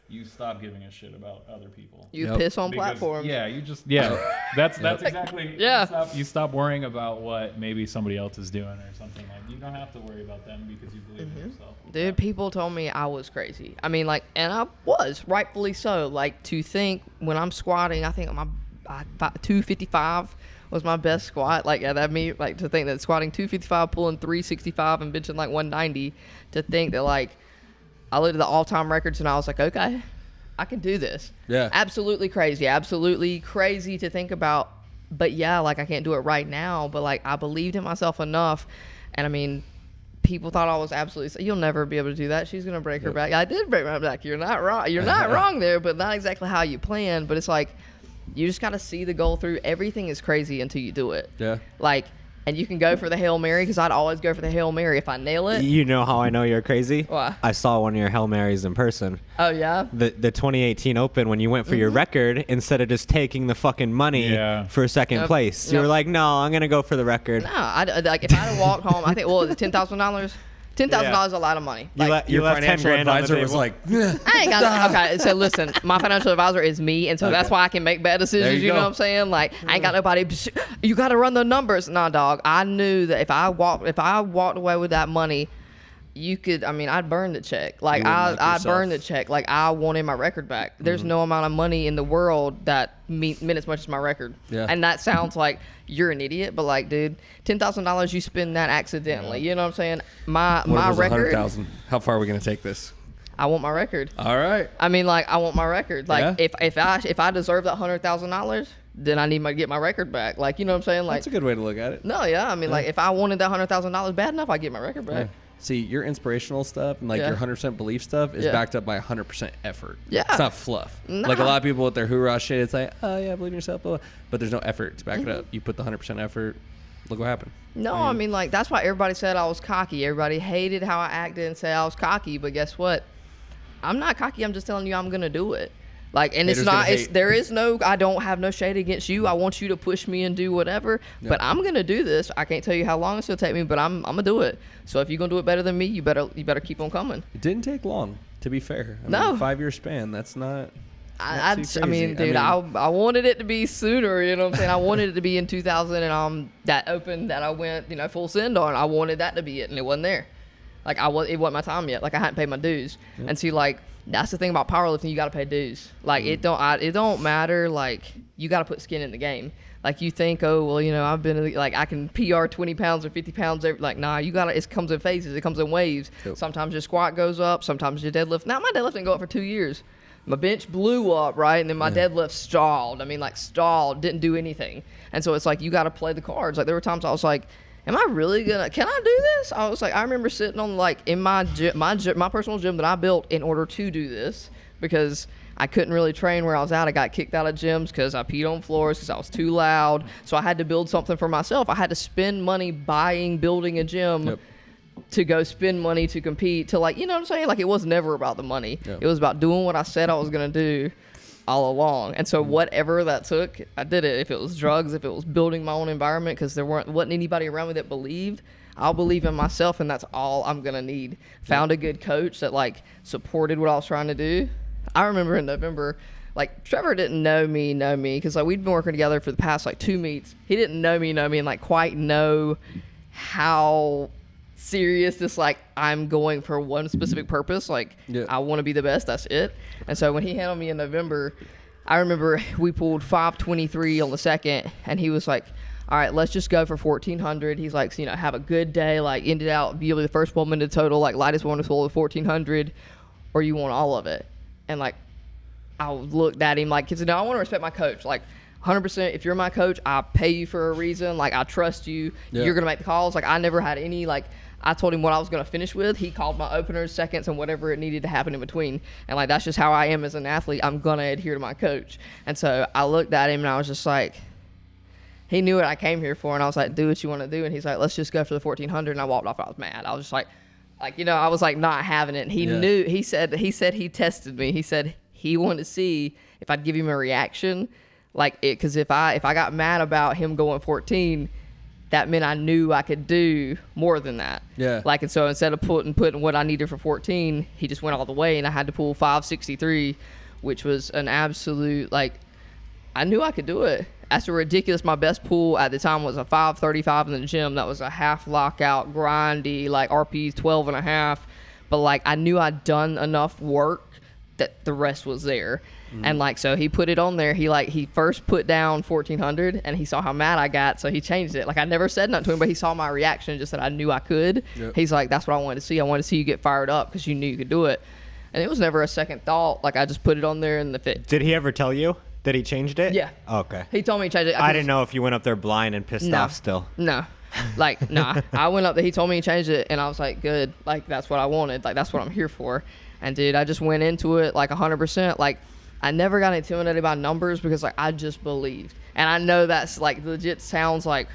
You stop giving a shit about other people. You Yep. piss on Because, platforms. Yeah, you just that's exactly Yeah. You stop worrying about what maybe somebody else is doing or something. Like you don't have to worry about them because you believe in yourself. Dude, people told me I was crazy. I mean, like, and I was, rightfully so. Like, to think when I'm squatting, I think 255 was my best squat. Like, that me, like, to think that squatting 255, pulling 365, and benching like 190, to think that, like, I looked at the all-time records and I was like, okay, I can do this. Yeah. Absolutely crazy to think about. But yeah, like, I can't do it right now. But like, I believed in myself enough. And I mean, people thought I was absolutely, you'll never be able to do that. She's going to break her back. I did break my back. You're not wrong. You're not wrong there, but not exactly how you planned. But it's like, you just got to see the goal through. Everything is crazy until you do it. Yeah. Like, and you can go for the Hail Mary, because I'd always go for the Hail Mary. If I nail it. You know how I know you're crazy? Why? I saw one of your Hail Marys in person. Oh, yeah? The 2018 Open, when you went for your record, instead of just taking the fucking money Yeah. for second Yep. place, you were Yep. like, no, I'm going to go for the record. No, like, if I'd have walked home, I think, what was it, $10,000? $10,000 is a lot of money. You, Like, you Your left 10 financial grand on the advisor was table. like, I ain't got okay. So listen, my financial advisor is me, and so that's Okay. why I can make bad decisions. There you You know go. what I'm saying? Like, I ain't got nobody. You got to run the numbers. Nah, dog. I knew that if I walked away with that money, you could. I mean, I'd burn the check. Like, You wouldn't like I'd burn yourself. the check. Like, I wanted my record back. There's no amount of money in the world that meant as much as my record. Yeah. And that sounds like you're an idiot, but like, dude, $10,000, you spend that accidentally. You know what I'm saying? My what if it was record. 100,000? How far are we gonna take this? I want my record. All right. I mean, like, I want my record. Like, Yeah. if I deserve that $100,000, then I need to get my record back. Like, you know what I'm saying? Like, That's a good way to look at it. no, yeah. I mean, like, if I wanted that $100,000 bad enough, I get my record back. See, your inspirational stuff and like Yeah. your 100% belief stuff is Yeah. backed up by 100% effort. Yeah. It's not fluff. Nah. Like a lot of people with their hoorah shit, it's like, oh yeah, believe in yourself, blah, blah. But there's no effort to back it Mm-hmm. up. You put the 100% effort, look what happened. No, I mean, like, that's why everybody said I was cocky. Everybody hated how I acted and said I was cocky. But guess what? I'm not cocky. I'm just telling you I'm going to do it. Like, and Haters it's not, gonna hate. there is no, I don't have no shade against you. I want you to push me and do whatever. Yeah. But I'm going to do this. I can't tell you how long it's going to take me, but I'm going to do it. So if you're going to do it better than me, you better keep on coming. It didn't take long, to be fair. I No. mean, 5-year span. That's not. I too mean, crazy. dude, I wanted it to be sooner, you know what I'm saying? I wanted it to be in 2000 and that open that I went, you know, full send on. I wanted that to be it, and it wasn't there. Like, it wasn't my time yet. Like, I hadn't paid my dues. Yep. And see, like, that's the thing about powerlifting. You got to pay dues. Like, it don't matter. Like, you got to put skin in the game. Like, you think, oh, well, you know, I've been, like, I can PR 20 pounds or 50 pounds. Like, nah, you got to, it comes in phases. It comes in waves. Yep. Sometimes your squat goes up. Sometimes your deadlift. Now, my deadlift didn't go up for 2 years. My bench blew up, right? And then my deadlift stalled. I mean, like, stalled, didn't do anything. And so it's like, you got to play the cards. Like, there were times I was like, am I really gonna, can I do this? I was like, I remember sitting on, like, in my personal gym that I built in order to do this, because I couldn't really train where I was at. I got kicked out of gyms because I peed on floors because I was too loud. So I had to build something for myself. I had to spend money building a gym. Yep. To go spend money to compete, to, like, you know what I'm saying? Like, it was never about the money. Yep. It was about doing what I said I was going to do all along. And so whatever that took, I did it. If it was drugs, if it was building my own environment, because there wasn't anybody around me that believed, I'll believe in myself, and that's all I'm going to need. Found a good coach that, like, supported what I was trying to do. I remember in November, like, Trevor didn't know me, because, like, we'd been working together for the past, like, 2 meets. He didn't know me, and, like, quite know how serious this, like, I'm going for one specific purpose. Like, I want to be the best. That's it. And so when he handled me in November, I remember we pulled 523 on the second, and he was like, all right, let's just go for 1400. He's like, you know, have a good day, like, ended out, be the first woman to total, like, lightest one to total of 1400, or you want all of it. And, like, I looked at him like, because, you know, I want to respect my coach. Like, 100%, if you're my coach, I pay you for a reason. Like, I trust you. Yeah. You're going to make the calls. Like, I never had any, like, I told him what I was going to finish with. He called my openers, seconds, and whatever it needed to happen in between. And, like, that's just how I am as an athlete. I'm going to adhere to my coach. And so I looked at him, and I was just like, he knew what I came here for. And I was like, do what you want to do. And he's like, let's just go for the 1400. And I walked off. I was mad. I was just like, you know, I was, like, not having it. And he knew. He said he tested me. He said he wanted to see if I'd give him a reaction. Like, it, because if I got mad about him going 14, that meant I knew I could do more than that. Yeah. Like, and so instead of putting what I needed for 14, he just went all the way, and I had to pull 563, which was an absolute, like, I knew I could do it. That's a ridiculous. My best pull at the time was a 535 in the gym. That was a half lockout, grindy, like, RP 12 and a half. But, like, I knew I'd done enough work that the rest was there. And, like, so he put it on there. He first put down 1400, and he saw how mad I got, so he changed it. Like, I never said nothing to him, but he saw my reaction and just said I knew I could. Yep. He's like, that's what I wanted to see. I wanted to see you get fired up because you knew you could do it. And it was never a second thought. Like, I just put it on there and the fit. Did he ever tell you that he changed it? Yeah. Okay. He told me to change it. I didn't know if you went up there blind and pissed No. off still. No. Like, nah. I went up there. He told me to change it, and I was like, good. Like, that's what I wanted. Like, that's what I'm here for. And, dude, I just went into it, like, 100%. Like, I never got intimidated by numbers because, like, I just believed. And I know that's, like, legit sounds like,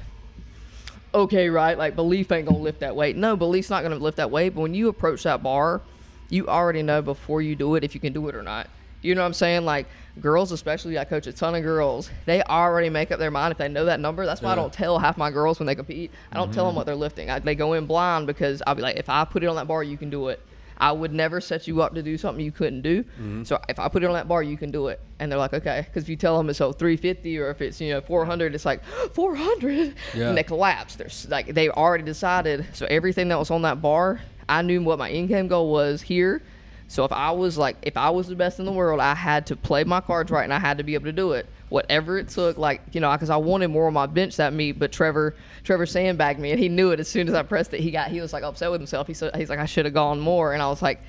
okay, right? Like, belief ain't going to lift that weight. No, belief's not going to lift that weight. But when you approach that bar, you already know before you do it if you can do it or not. You know what I'm saying? Like, girls especially, I coach a ton of girls. They already make up their mind if they know that number. That's why I don't tell half my girls when they compete. I don't tell them what they're lifting. They go in blind because I'll be like, if I put it on that bar, you can do it. I would never set you up to do something you couldn't do. So if I put it on that bar, you can do it. And they're like, okay. Because if you tell them it's 350 or if it's, you know, 400, it's like, 400? Yeah. And they collapse. They already decided. So everything that was on that bar, I knew what my in-game goal was here. So if I was the best in the world, I had to play my cards right, and I had to be able to do it. Whatever it took, like, you know, because I wanted more on my bench that meet, but Trevor sandbagged me, and he knew it as soon as I pressed it. He was like upset with himself. He's like, I should have gone more, and I was like,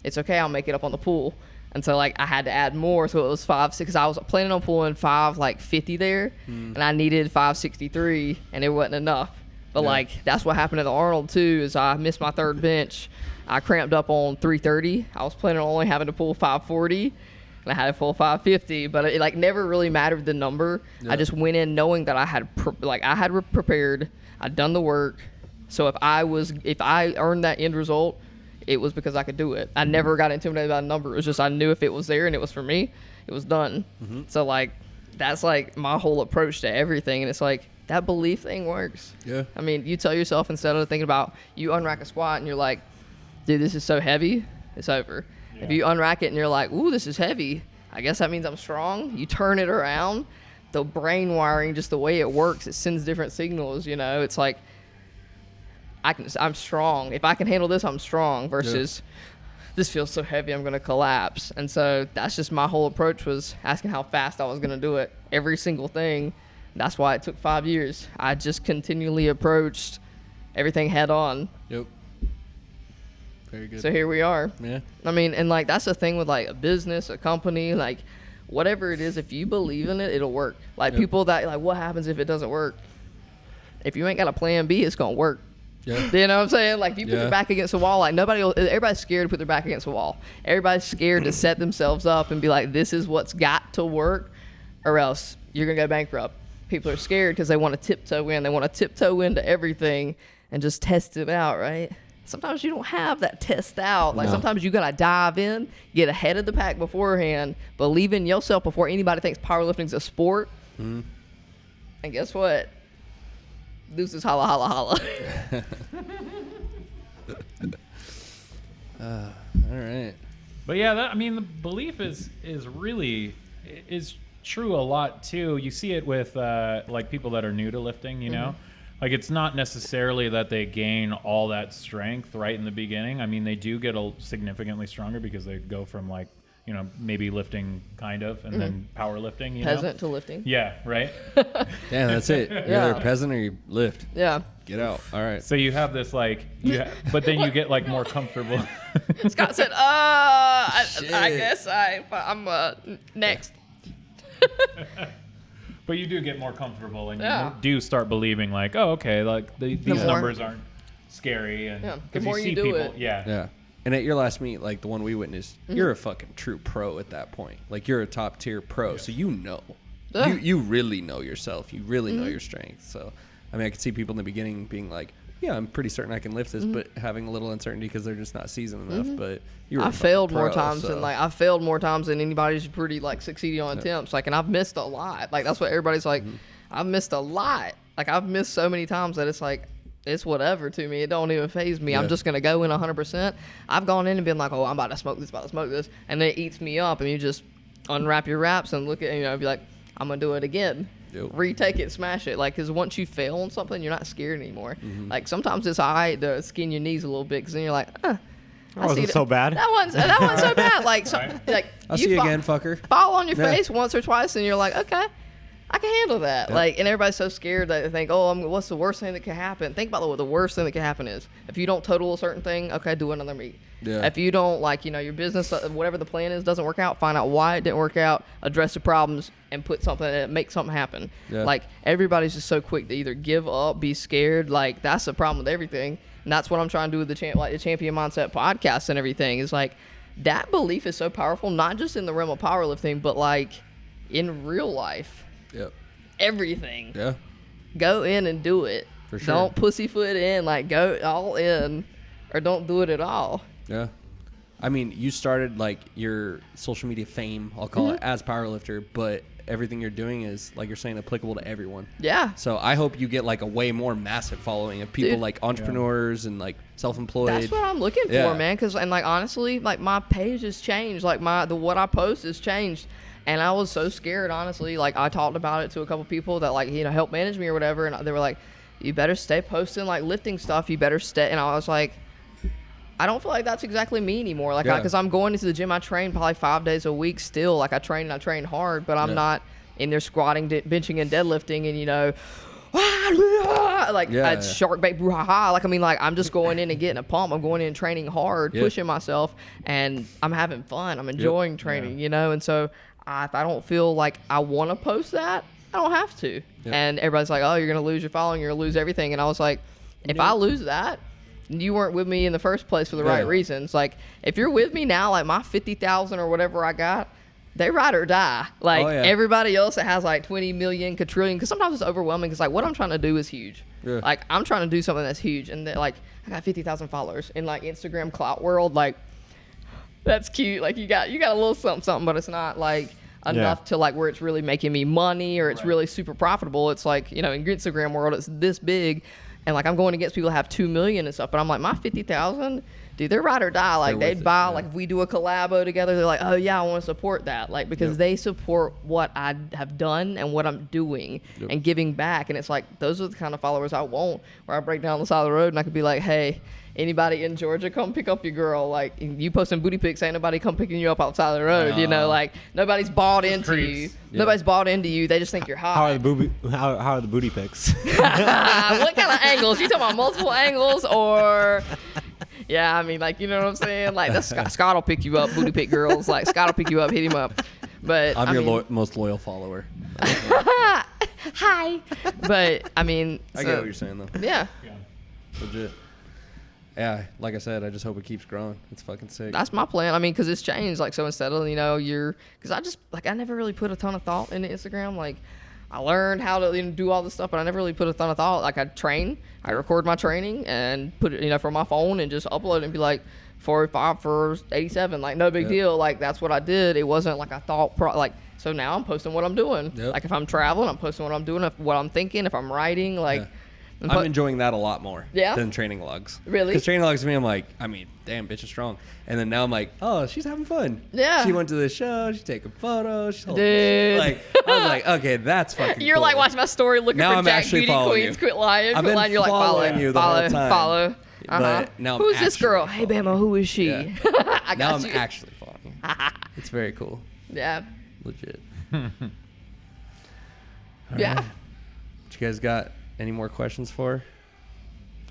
it's okay, I'll make it up on the pool. And so, like, I had to add more, so it was 5, 6. I was planning on pulling 550 there, and I needed 563, and it wasn't enough. But like, that's what happened at the Arnold too. Is I missed my third bench. I cramped up on 330. I was planning on only having to pull 540. and I had a full 550, but it like never really mattered the number. I just went in knowing that I had prepared, I'd done the work. So if I earned that end result, it was because I could do it. I never got intimidated by a number. It was just I knew if it was there and it was for me, it was done. So like that's like my whole approach to everything, and it's like that belief thing works. Yeah. I mean, you tell yourself instead of thinking about you unrack a squat and you're like, dude, this is so heavy, it's over. If you unrack it and you're like, ooh, this is heavy, I guess that means I'm strong. You turn it around, the brain wiring, just the way it works, it sends different signals, you know. It's like I'm strong. If I can handle this, I'm strong versus this feels so heavy, I'm going to collapse. And so that's just my whole approach, was asking how fast I was going to do it. Every single thing. That's why it took 5 years. I just continually approached everything head on. Yep. Very good. So here we are. Yeah. I mean, and like that's the thing with like a business, a company, like whatever it is, if you believe in it, it'll work. Like people that like, what happens if it doesn't work? If you ain't got a plan B, it's going to work. Yeah. You know what I'm saying? Like, if you put your back against the wall, like everybody's scared to put their back against the wall. Everybody's scared to set themselves up and be like, this is what's got to work, or else you're going to go bankrupt. People are scared because they want to tiptoe in. They want to tiptoe into everything and just test it out, right? Sometimes you don't have that test out. Like, sometimes you got to dive in, get ahead of the pack beforehand, believe in yourself before anybody thinks powerlifting's a sport. And guess what? Deuces, holla, holla, holla. All right. But yeah, I mean, the belief is really true a lot too. You see it with like people that are new to lifting, you know, like it's not necessarily that they gain all that strength right in the beginning. I mean, they do get significantly stronger because they go from like, you know, maybe lifting kind of, and then powerlifting, you Peasant know? to lifting. Yeah, right? Yeah, that's it. You're either a peasant or you lift. Yeah. Get out. All right. So you have this like, but then you get like more comfortable. Scott said, I guess I'm next. But you do get more comfortable, and you do start believing like, oh, okay, like these numbers aren't scary, and the more you see you do people, it. Yeah. And at your last meet, like the one we witnessed, you're a fucking true pro at that point. Like you're a top tier pro, so you know. You really know yourself. You really know your strength. So, I mean, I could see people in the beginning being like, yeah, I'm pretty certain I can lift this, but having a little uncertainty because they're just not seasoned enough. But I failed more times than like I failed more times than anybody's pretty like succeeding on attempts. Like, and I've missed a lot. Like that's what everybody's like. I've missed a lot. Like I've missed so many times that it's like it's whatever to me. It don't even faze me. I'm just gonna go in 100%. I've gone in and been like, oh, I'm about to smoke this, and then it eats me up, and you just unwrap your wraps and look at be like, I'm gonna do it again. Retake it, smash it. Like, because once you fail on something, you're not scared anymore. Like sometimes it's all right to skin your knees a little bit, because then you're like, that wasn't so bad. That one's so bad. Like, like I'll see you again, fucker. Fall on your face once or twice, and you're like, okay, I can handle that. Like, and everybody's so scared that they think, what's the worst thing that could happen? Think about what the worst thing that could happen is. If you don't total a certain thing, okay, do another meet. Yeah. If you don't, like, your business, whatever the plan is, doesn't work out, find out why it didn't work out, address the problems, and put something in it, make something happen. Yeah. Like, everybody's just so quick to either give up, be scared. Like, that's the problem with everything. And that's what I'm trying to do with the Champion Mindset podcast and everything. Is like, that belief is so powerful, not just in the realm of powerlifting, but like in real life. Yep. Everything. Yeah. Go in and do it. For sure. Don't pussyfoot in. Like, go all in, or don't do it at all. Yeah. I mean, you started like your social media fame, I'll call it, as powerlifter, but everything you're doing is, like you're saying, applicable to everyone. Yeah. So I hope you get like a way more massive following of people like entrepreneurs and like self-employed. That's what I'm looking for, man. Because, and like, honestly, like my page has changed. Like what I post has changed. And I was so scared, honestly. Like, I talked about it to a couple people that, like, help manage me or whatever. And they were like, you better stay posting, like, lifting stuff. You better stay. And I was like, I don't feel like that's exactly me anymore. Like, because I'm going into the gym. I train probably 5 days a week still. Like, I train hard. But I'm not in there squatting, benching, and deadlifting. And, like, shark bait, brouhaha. Like, I mean, like, I'm just going in and getting a pump. I'm going in and training hard, pushing myself. And I'm having fun. I'm enjoying training, And so if I don't feel like I want to post that, I don't have to. Yep. And everybody's like, oh, you're going to lose your following, you're going to lose everything. And I was like, if I lose that, you weren't with me in the first place for the right reasons. Like, if you're with me now, like my 50,000 or whatever I got, they ride or die. Like, Oh, yeah. everybody else that has like 20 million, quadrillion, because sometimes it's overwhelming. Because like what I'm trying to do is huge. Yeah. Like, I'm trying to do something that's huge, and like I got 50,000 followers in like Instagram clout world. Like, that's cute. Like, you got a little something, but it's not like enough to like where it's really making me money or it's really super profitable. It's like, in Instagram world, it's this big, and like I'm going against people that have 2 million and stuff. But I'm like, my 50,000. Dude, they're ride or die. Like, they'd buy, like, if we do a collabo together, they're like, oh, yeah, I want to support that. Like, because they support what I have done and what I'm doing and giving back. And it's like, those are the kind of followers I want, where I break down the side of the road and I could be like, hey, anybody in Georgia, come pick up your girl. Like, you posting booty pics, ain't nobody come picking you up outside of the road. Like, nobody's bought into you. Yeah. Nobody's bought into you. They just think you're hot. How are the booty pics? What kind of angles? You talking about multiple angles or... Yeah, I mean, like, you know what I'm saying? Like, that's Scott will pick you up, booty pick girls. Like, Scott will pick you up, hit him up. But I'm your most loyal follower. Hi. But, I mean. I get what you're saying, though. Yeah. Legit. Yeah, like I said, I just hope it keeps growing. It's fucking sick. That's my plan. I mean, because it's changed. Like, so instead of, because I never really put a ton of thought into Instagram. Like, I learned how to do all this stuff, but I never really put a ton of thought. Like, I'd train, I record my training and put it, from my phone and just upload it and be like, 45 for 87. Like, no big deal. Like, that's what I did. It wasn't like I thought, so now I'm posting what I'm doing. Yep. Like, if I'm traveling, I'm posting what I'm doing, what I'm thinking, if I'm writing, like. I'm enjoying that a lot more than training logs. Really? Because training logs to me, I'm like, damn, bitch is strong. And then now I'm like, oh, she's having fun. Yeah. She went to the show. She's taking photos. She's Dude. Like, I was like, okay, that's fucking You're cool. like watching my story looking now for I'm Jack actually Beauty following Queens. you. Quit lying. I've been You're like, following you the whole time. Follow. But now who's this girl? Hey, Bama, who is she? Yeah. I got now I'm you. actually following you. It's very cool. Yeah. Legit. Yeah. Right. You guys got any more questions for?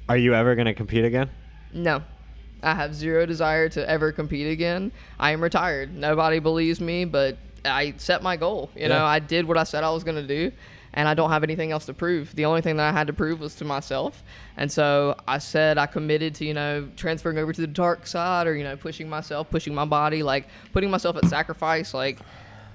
Are you ever going to compete again? No. I have zero desire to ever compete again. I am retired. Nobody believes me, but I set my goal. You know, I did what I said I was going to do, and I don't have anything else to prove. The only thing that I had to prove was to myself. And so I said I committed to, transferring over to the dark side or, pushing myself, pushing my body, like putting myself at sacrifice, like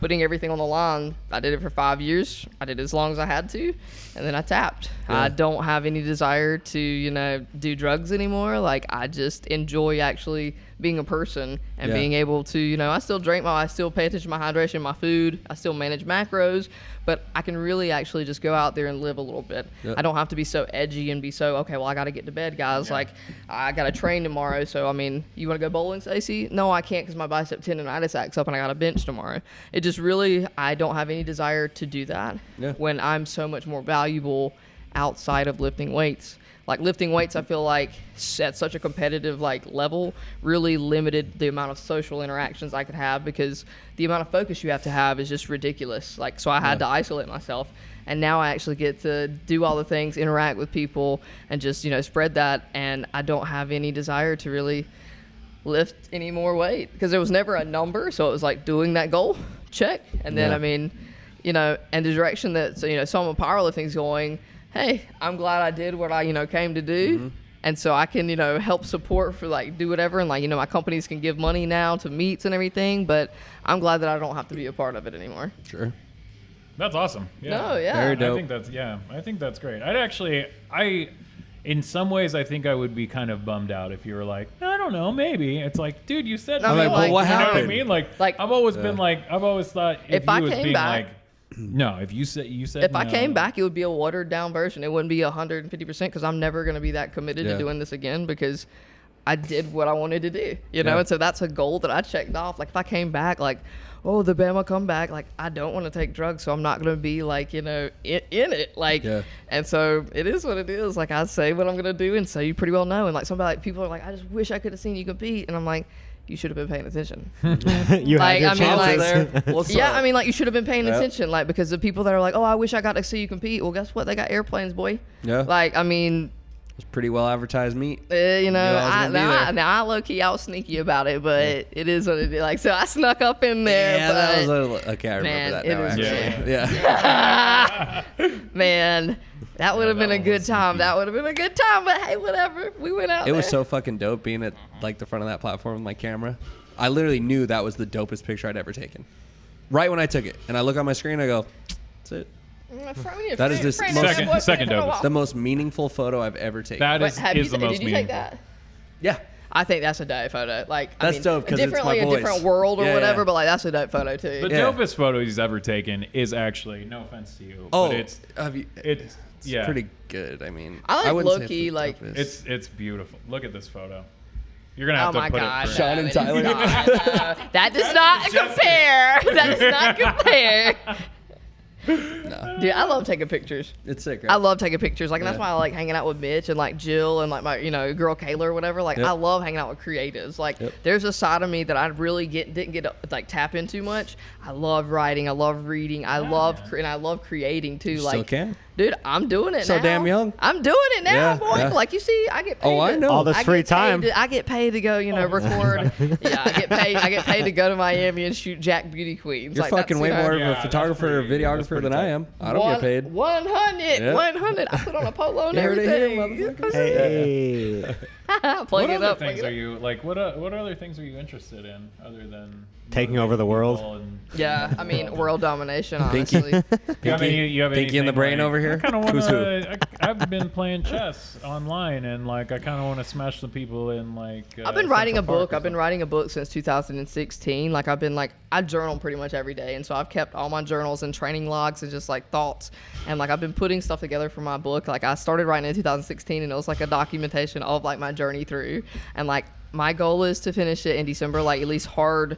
putting everything on the line. I did it for 5 years. I did it as long as I had to, and then I tapped. Yeah. I don't have any desire to, do drugs anymore. Like, I just enjoy actually being a person and being able to, I still I still pay attention to my hydration, my food. I still manage macros, but I can really actually just go out there and live a little bit. Yep. I don't have to be so edgy and be so, okay, well, I got to get to bed, guys. Yeah. Like, I got to train tomorrow. So, you want to go bowling, Stacy? No, I can't because my bicep tendonitis acts up and I got to bench tomorrow. It just really, I don't have any desire to do that when I'm so much more valuable outside of lifting weights. Like, lifting weights, I feel like at such a competitive level really limited the amount of social interactions I could have because the amount of focus you have to have is just ridiculous. Like, so I had to isolate myself, and now I actually get to do all the things, interact with people, and just spread that. And I don't have any desire to really lift any more weight because there was never a number, so it was like doing that goal, check, and then and the direction that some of powerlifting's going. Hey, I'm glad I did what I, came to do. Mm-hmm. And so I can, help support for do whatever. And my companies can give money now to meets and everything, but I'm glad that I don't have to be a part of it anymore. Sure. That's awesome. Yeah. No, yeah. Very dope. I think that's great. In some ways, I think I would be kind of bummed out if you were like, I don't know, maybe. It's like, dude, you said, well, what happened? You know what I mean? Like I've always been I've always thought if I came back, no, if you said if I came back, it would be a watered down version. It wouldn't be 150% because I'm never going to be that committed to doing this again because I did what I wanted to do, And so that's a goal that I checked off. Like, if I came back, the Bama comeback, I don't want to take drugs, so I'm not going to be in it. And so it is what it is. Like, I say what I'm going to do, and so you pretty well know. And people are like, I just wish I could have seen you compete, and I'm like, you should have been paying attention. You had your chances. There. You should have been paying attention, because the people that are like, oh, I wish I got to see you compete. Well, guess what? They got airplanes, boy. Yeah. It's pretty well advertised meet. I low key, I was sneaky about it, but it is what it is. So I snuck up in there. Yeah, that was okay. I remember that now. Actually, man, that would have been a good time. That would have been a good time. But hey, whatever. We went out. It was so fucking dope being at the front of that platform with my camera. I literally knew that was the dopest picture I'd ever taken. right when I took it, and I look on my screen, I go, that's it. That is this second dopest. The most meaningful photo I've ever taken. That is the most meaningful. Did you take that? Yeah. I think that's a dope photo. Like, That's dope because it's my differently boys. a different world or Yeah, whatever, yeah. but like that's a dope photo too. The dopest photo he's ever taken is actually, no offense to you, Oh, but it's yeah, pretty good. I mean, I like wouldn't say low-key, it's the like- toughest. it's beautiful. Look at this photo. You're gonna have Oh to my put God! it. For Sean and Tyler. That does not compare. That does not compare. No. Dude, I love taking pictures. It's sick, right? I love taking pictures. Like, and that's Yeah. why I like hanging out with Mitch and like Jill and like my, girl Kayla or whatever. Like, Yep. I love hanging out with creatives. Like, Yep. there's a side of me that I really didn't get to, like tap into much. I love writing. I love reading. I love and I love creating too. You like, still can. dude, I'm doing it So now. damn young. I'm doing it now, Yeah, boy. yeah. Like, you see, I get paid. Oh, I know. All this I free get paid time. I get paid to go, record. Yeah, I get paid to go to Miami and shoot Jack Beauty Queens. You're like, fucking way more of Yeah, a that's photographer or pretty- that's videographer pretty than I tight. am. I don't get paid. 100. Yeah. 100. I put on a polo and You heard it here, everything. motherfuckers. Hey. What Plug it other up. things are you like? What other things are you interested in other than Taking over the world? people and- Yeah, I mean, world domination, Pinky. honestly. You have Pinky in the anything, brain like, over here? I kind of want Who's who? to. I've been playing chess online, and like I kind of want to smash some people in like. I've been writing a Central Park book. or I've been writing a book since 2016. Like, I journal pretty much every day. And so I've kept all my journals and training logs and just like thoughts. And like, I've been putting stuff together for my book. Like, I started writing in 2016 and it was like a documentation of like my journey through. And like, my goal is to finish it in December, like at least hard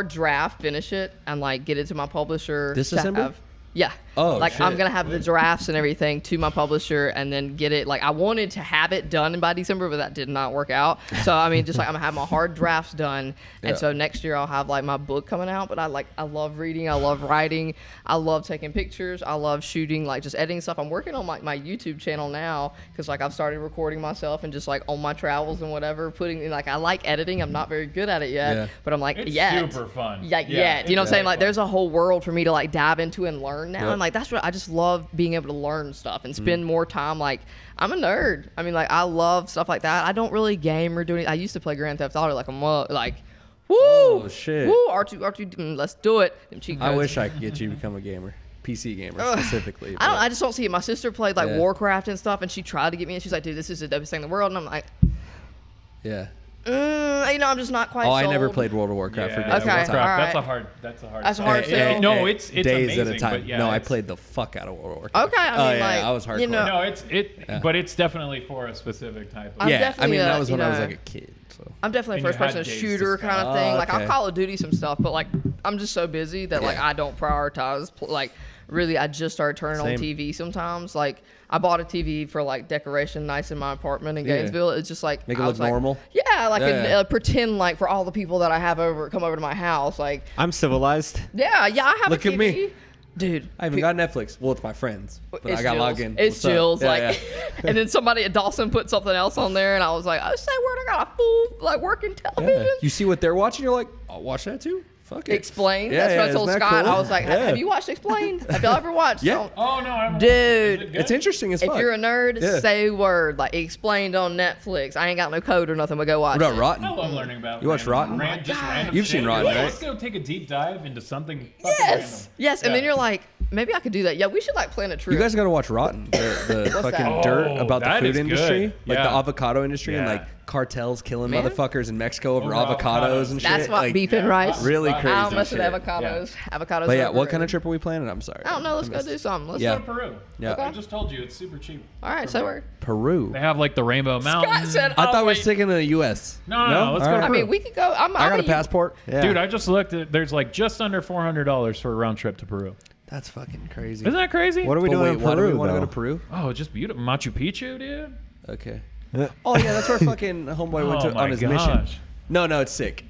draft, finish it and like get it to my publisher. This to December? have- Yeah. Oh, like shit. I'm gonna have the drafts and everything to my publisher and then get it. Like, I wanted to have it done by December, but that did not work out. So I mean, just like I'm gonna have my hard drafts done, and Yeah. so next year I'll have like my book coming out. But I love reading, I love writing, I love taking pictures, I love shooting, like just editing stuff. I'm working on my YouTube channel now because like I've started recording myself and just like on my travels and whatever, putting in like I like editing. I'm not very good at it yet, Yeah. but I'm like It's yet. super fun. Yeah, Yeah, you know what I'm it's saying? really Like, fun. there's a whole world for me to like dive into and learn now, Yep. and like that's what I just love, being able to learn stuff and spend more time. Like, I'm a nerd. I mean, like, I love stuff like that. I don't really game or do anything. I used to play Grand Theft Auto like a like, woo, Oh, shit. woo, R2, let's do it. Them cheat I codes. wish I could get you to become a gamer. PC gamer specifically. I just don't see it. My sister played like Yeah. Warcraft and stuff, and she tried to get me, and she's like, dude, this is the dopest thing in the world, and I'm like, Yeah. I'm just not quite. Oh, I never sold. played World of Warcraft for Yeah, days. Okay, at a time. all right. That's a hard. That's That's sell. hard sell. No, it's days amazing, at a time. But yeah, No, I it's- played the fuck out of World of Warcraft. Okay, I mean, like, I was hardcore. you know, No, but it's definitely for a specific type of. I'm yeah, I definitely mean that a, was when you I was know, like a kid. So I'm definitely a And you first person had days to shooter spend. kind of thing. Like, okay. I'll Call of Duty some stuff, but like I'm just so busy that like Yeah. I don't prioritize. Like, really, I just started turning Same. on TV sometimes. Like, I bought a TV for like decoration, nice in my apartment in Yeah. Gainesville. It's just like Make it I look was like- normal? Yeah, like Yeah. pretend like for all the people that I have come over to my house. Like, I'm civilized. yeah, I have Look a at TV. me. Dude. I haven't got Netflix. Well, it's my friends, but It's I got Jill's. logged in. It's What's up? Jill's, Yeah, like, yeah. and then somebody at Dawson put something else on there, and I was like, "Oh, say word, I got a full like working television." Yeah. You see what they're watching, you're like, I'll watch that too. Fuck it. Explained. Yeah, That's what I yeah, told isn't that Scott. cool? I was like, Yeah. "Have you watched Explained? Have y'all ever watched?" Yeah. Don't- Oh no, I'm. Dude, Is it good? It's interesting as If fuck. you're a nerd, Yeah. say word. Like, Explained on Netflix. I ain't got no code or nothing, but go watch What about it. Rotten? I love learning about. You watch Rotten? Just random You've shit. seen Rotten, Yeah, right? Let's go take a deep dive into something. fucking Yes, random. yes. And then Yeah. you're like, maybe I could do that. Yeah, we should like plan a trip. You guys got to watch Rotten, the What's fucking that? dirt Oh, about the that food is industry, good. like the Yeah. avocado industry, and Yeah. like cartels killing Man. motherfuckers in Mexico over Over avocados avocados. and shit. That's what like, beef and rice. really I crazy I don't mess with shit. avocados. Avocados. But yeah, are what kind overrated. of trip are we planning? I'm sorry. I don't know. Let's I go missed do it. something. Let's Yeah. Go to Peru. Yeah. Okay. I just told you it's super cheap. All right, say word. Peru. They have like the Rainbow Mountain. said, I thought we were wait. sticking to the U.S. No, let's go to I Peru. mean, we could go. I got a mean, passport. Yeah. Dude, I just looked. There's like just under $400 for a round trip to Peru. That's fucking crazy. Isn't that crazy? What are we But doing wait, in why do we Peru? want to go though? to Peru? Oh, just beautiful. Machu Picchu, dude. Okay. Oh yeah, that's where fucking homeboy went Oh to my on his mission. gosh. No, it's sick.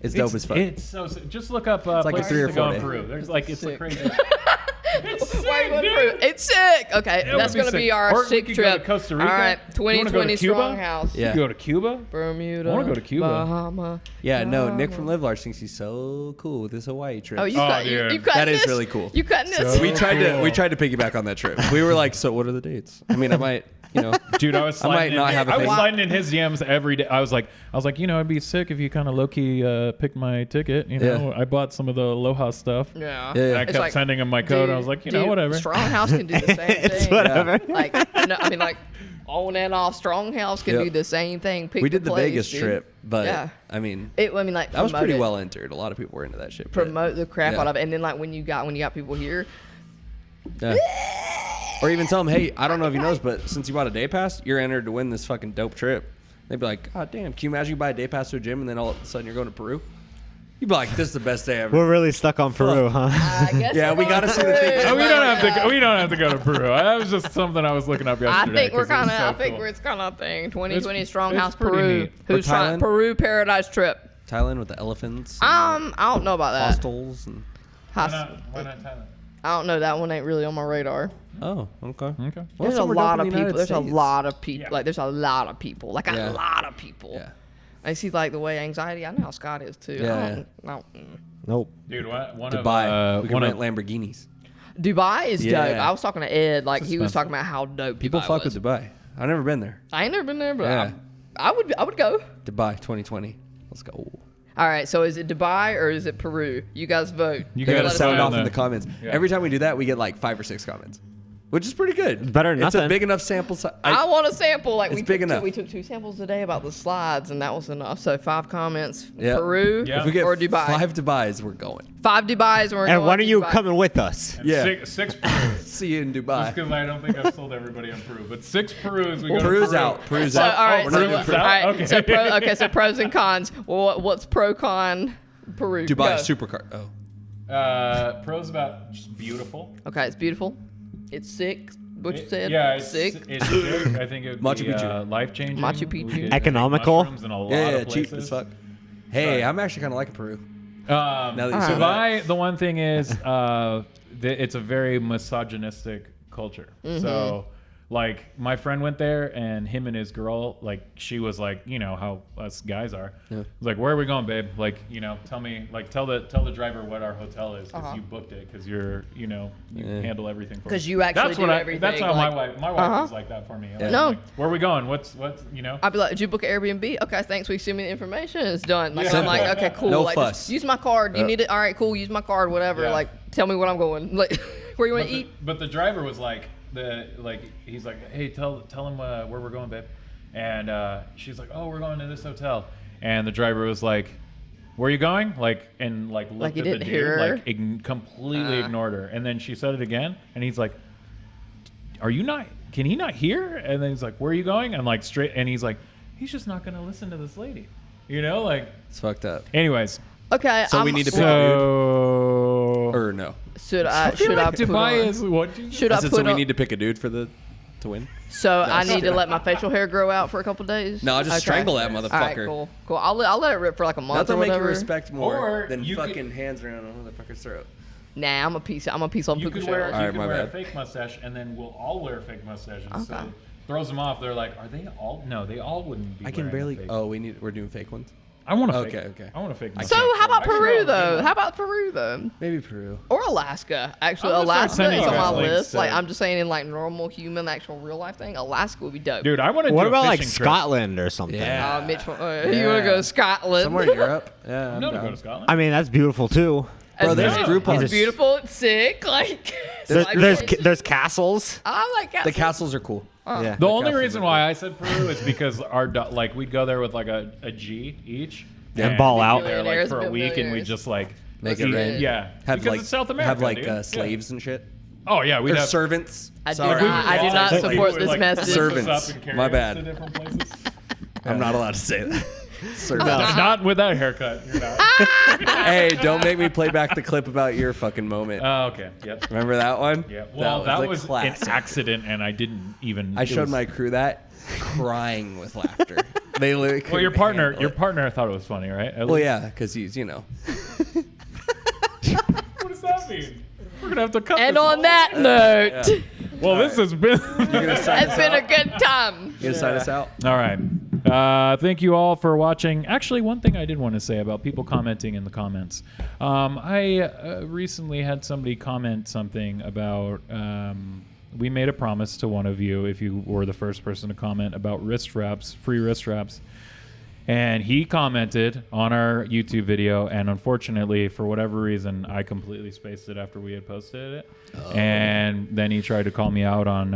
It's dope as fuck. It's so sick. Just look up like a places 3 or to go 4 in day. Peru. There's like it's Sick. crazy. It's sick, Why are you going to dude. Peru? It's sick. Okay, It that's would going to sick. be our Or we sick could go to trip. Costa Rica. All right, You wanna go to 2020 Cuba? StrongHouse. Yeah. You go to Cuba. Bermuda. I wanna go to Cuba. Bahama. Yeah, no, Nick from Bahama. Live Large thinks he's so cool with his Hawaii trip. Oh, you Oh, cut. You dude. cutting That is this? really cool. You cutting this? So- we tried to cool. piggyback on that trip. We were like, so what are the dates? I mean, I might, you know, Dude, I was sliding, not have a I was thing. sliding in his DMs every day. I was like, you know, it'd be sick if you kind of low key picked my ticket. You know, I bought some of the Aloha stuff. Yeah. And I It's kept like, sending him my code. I was like, you know, whatever. StrongHouse can do the same It's thing. whatever. Like, no, I mean, like, on and off, StrongHouse can Yep. do the same thing. Pick we did the place, Vegas dude. trip, but Yeah. I mean, That was that was pretty well entered. A lot of people were into that shit. but- Promote the crap yeah. out of it, and then like when you got people here, Yeah. Or even tell them, hey, I don't know if you noticed, but since you bought a day pass, you're entered to win this fucking dope trip. They'd be like, God damn, can you imagine you buy a day pass to a gym and then all of a sudden you're going to Peru? You'd be like, this is the best day ever. We're really stuck on Peru, huh? I guess Yeah, we're we going gotta see the Peru. pictures. Oh, we don't have to go to Peru. That was just something I was looking up I yesterday. think we're 'cause it was kind of. so I think cool. it's kind of a thing. 2020 It's StrongHouse pretty Peru. neat. Who's Or trying Thailand? Peru paradise trip? Thailand with the elephants. and I don't know about that. hostels. And, Why not Thailand? I don't know. That one ain't really on my radar. oh, okay. Okay. Well, There's a somewhere lot dope of in the people. United There's a States. lot of people. Yeah. Like there's a lot of people. Like Yeah. a lot of people. Yeah. I see like the way anxiety. I know how Scott is too. Yeah. Nope. Dude, one Dubai. of we can one rent of Lamborghinis. Dubai is dope. Yeah. I was talking to Ed. Like It's he was expensive. talking about how dope People Dubai fuck was. with Dubai. I've never been there. I ain't never been there, but Yeah. I would go. Dubai 2020. Let's go. All right. So is it Dubai or is it Peru? You guys vote. You They gotta gotta let us sound know. off in the comments. Yeah. Every time we do that, we get like 5 or 6 comments, which is pretty good. Better than It's a nothing. big enough sample size. I want a sample. Like It's we big took enough. we took 2 samples today about the slides, and that was enough. So 5 comments. Yeah. Peru Yeah. If we get or Dubai. 5 Dubais, we're going. 5 Dubais. Or And when are you coming with us? and Yeah. six Perus. See you in Just Dubai. because I don't think I've sold everybody on Peru, but 6 Perus. We go to Peru's Peru. out. Peru's So, out. all right, We're so, not doing Peru's Peru. out? all right, Okay. so pros and cons. Well, what's pro con Peru? Dubai Go. supercar. Oh, Peru's about just beautiful. Okay, it's beautiful. It's sick. What you said? Yeah, it's sick. It's sick. I think it would Machu be Picchu. Life changing. Machu Picchu. Economical. In a lot yeah, of cheap places. as fuck. Hey, Sorry. I'm actually kind of liking Peru. Now that you say Dubai, the one thing is, it's a very misogynistic culture. Mm-hmm. So, like, my friend went there, and him and his girl, like, she was like, you know how us guys are. Yeah. Was like, where are we going, babe? Like, you know, tell me, like, tell the driver what our hotel is because you booked it because you're, you know, you handle everything for 'Cause us. you actually that's do what everything, That's how like- my wife was like that for me. Yeah. No. Like, where are we going? What's you know? I'd be like, did you book an Airbnb? Okay, thanks. We send me the information. It's done. Like, Yeah. I'm like, okay, cool. No like, fuss. Just use my card. You Yep. need it? All right, cool. Use my card. Whatever. Yeah. Like, tell me where I'm going. Like, where you want to eat? But the driver was like, he's like, hey, tell him where we're going, babe. And she's like, oh, we're going to this hotel. And the driver was like, where are you going? Like looked he at the didn't dude, hear her? like completely ignored her. And then she said it again, and he's like, can he not hear? And then he's like, where are you going? And like straight, and he's like, he's just not gonna listen to this lady, you know, like. It's fucked up. Anyways, Okay. So we need to pick a dude, so or no? Should I put Dubai on? is what? Should I Is it put so we on? need to pick a dude to win? So I need to let my facial hair grow out for a couple days. No, I'll just Okay. strangle that motherfucker. All right, cool. I'll let it rip for like a month Nothing or make you whatever. respect more Or than you could- fucking hands around a motherfucker's throat. Nah, I'm a piece on You puka could shells. wear, All right, you my could wear a bad. fake mustache, and then we'll all wear fake mustaches. So Okay. it throws them off. They're like, are they all? No, they all wouldn't be. I can wearing a barely. fake. Oh, we're doing fake ones. I want a fake. Okay. I want a fake. I mustache. So how about Actually, Peru no, though? no. How about Peru though? Maybe Peru. Or Alaska. Actually, I'm gonna start Alaska sending is you on my guys links list. to- Like I'm just saying, in like normal human, actual real life thing, Alaska would be dope. Dude, I want to. What do about a like fishing trip. Scotland or something? Yeah. Mitch, you want to go to Scotland? Somewhere in Europe. Yeah. I'm No, to down. go to Scotland. I mean, that's beautiful too. Bro, there's It's Groupon. It's beautiful. It's sick. Like There's castles. I like The castles are cool. Yeah. the only castles reason are why I said Peru is because like we'd go there with like a G each. And ball we'd be out. there like Millionaires, for a week, and we millionaires. just like Make it eat- rain. Yeah, Have because like it's South America. have like dude. Yeah. slaves and shit. Oh yeah, we'd Or have servants. I do Sorry. not- I do not Like, support would, this like, message. lift us Servants. up and carry My us bad. to different places. I'm not allowed to say that. Servants. Not with that haircut. You're not. Hey, don't make me play back the clip about your fucking moment. Oh, okay. Yep. Remember that one? Yeah. Well, that a was an classic. accident, and I didn't even. I it showed was- my crew that, crying with laughter. They literally. Well, your couldn't partner, handle your it. partner thought it was funny, right? At Well, least? yeah, because he's What does that mean? We're gonna have to cut. And this on whole- that note, Yeah. Well, this has been. it's been a good time. You gonna sign us out? All right. Thank you all for watching. Actually, one thing I did want to say about people commenting in the comments. I recently had somebody comment something about we made a promise to one of you if you were the first person to comment about wrist wraps, free wrist wraps. And he commented on our YouTube video, and unfortunately, for whatever reason, I completely spaced it after we had posted it. Oh. And then he tried to call me out on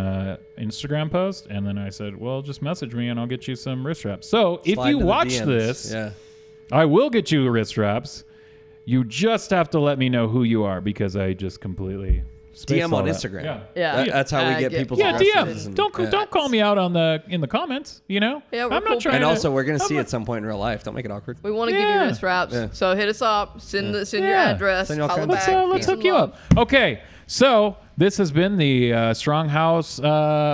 Instagram post, and then I said, well, just message me and I'll get you some wrist wraps. So if you watch this, I will get you wrist wraps. You just have to let me know who you are, because I just completely... DM on Instagram. Yeah. That's how we get people's DM. Don't call me out in the comments. You know. Yeah, I'm not trying. And also, we're gonna see at some point in real life. Don't make it awkward. We want to give you wrist wraps. So hit us up. Send your address. Let's hook you up. Okay. So this has been the StrongHouse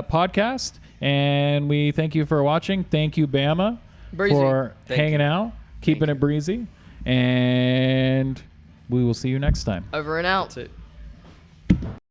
podcast, and we thank you for watching. Thank you, Bama, for hanging out, keeping it breezy, and we will see you next time. Over and out. That's it.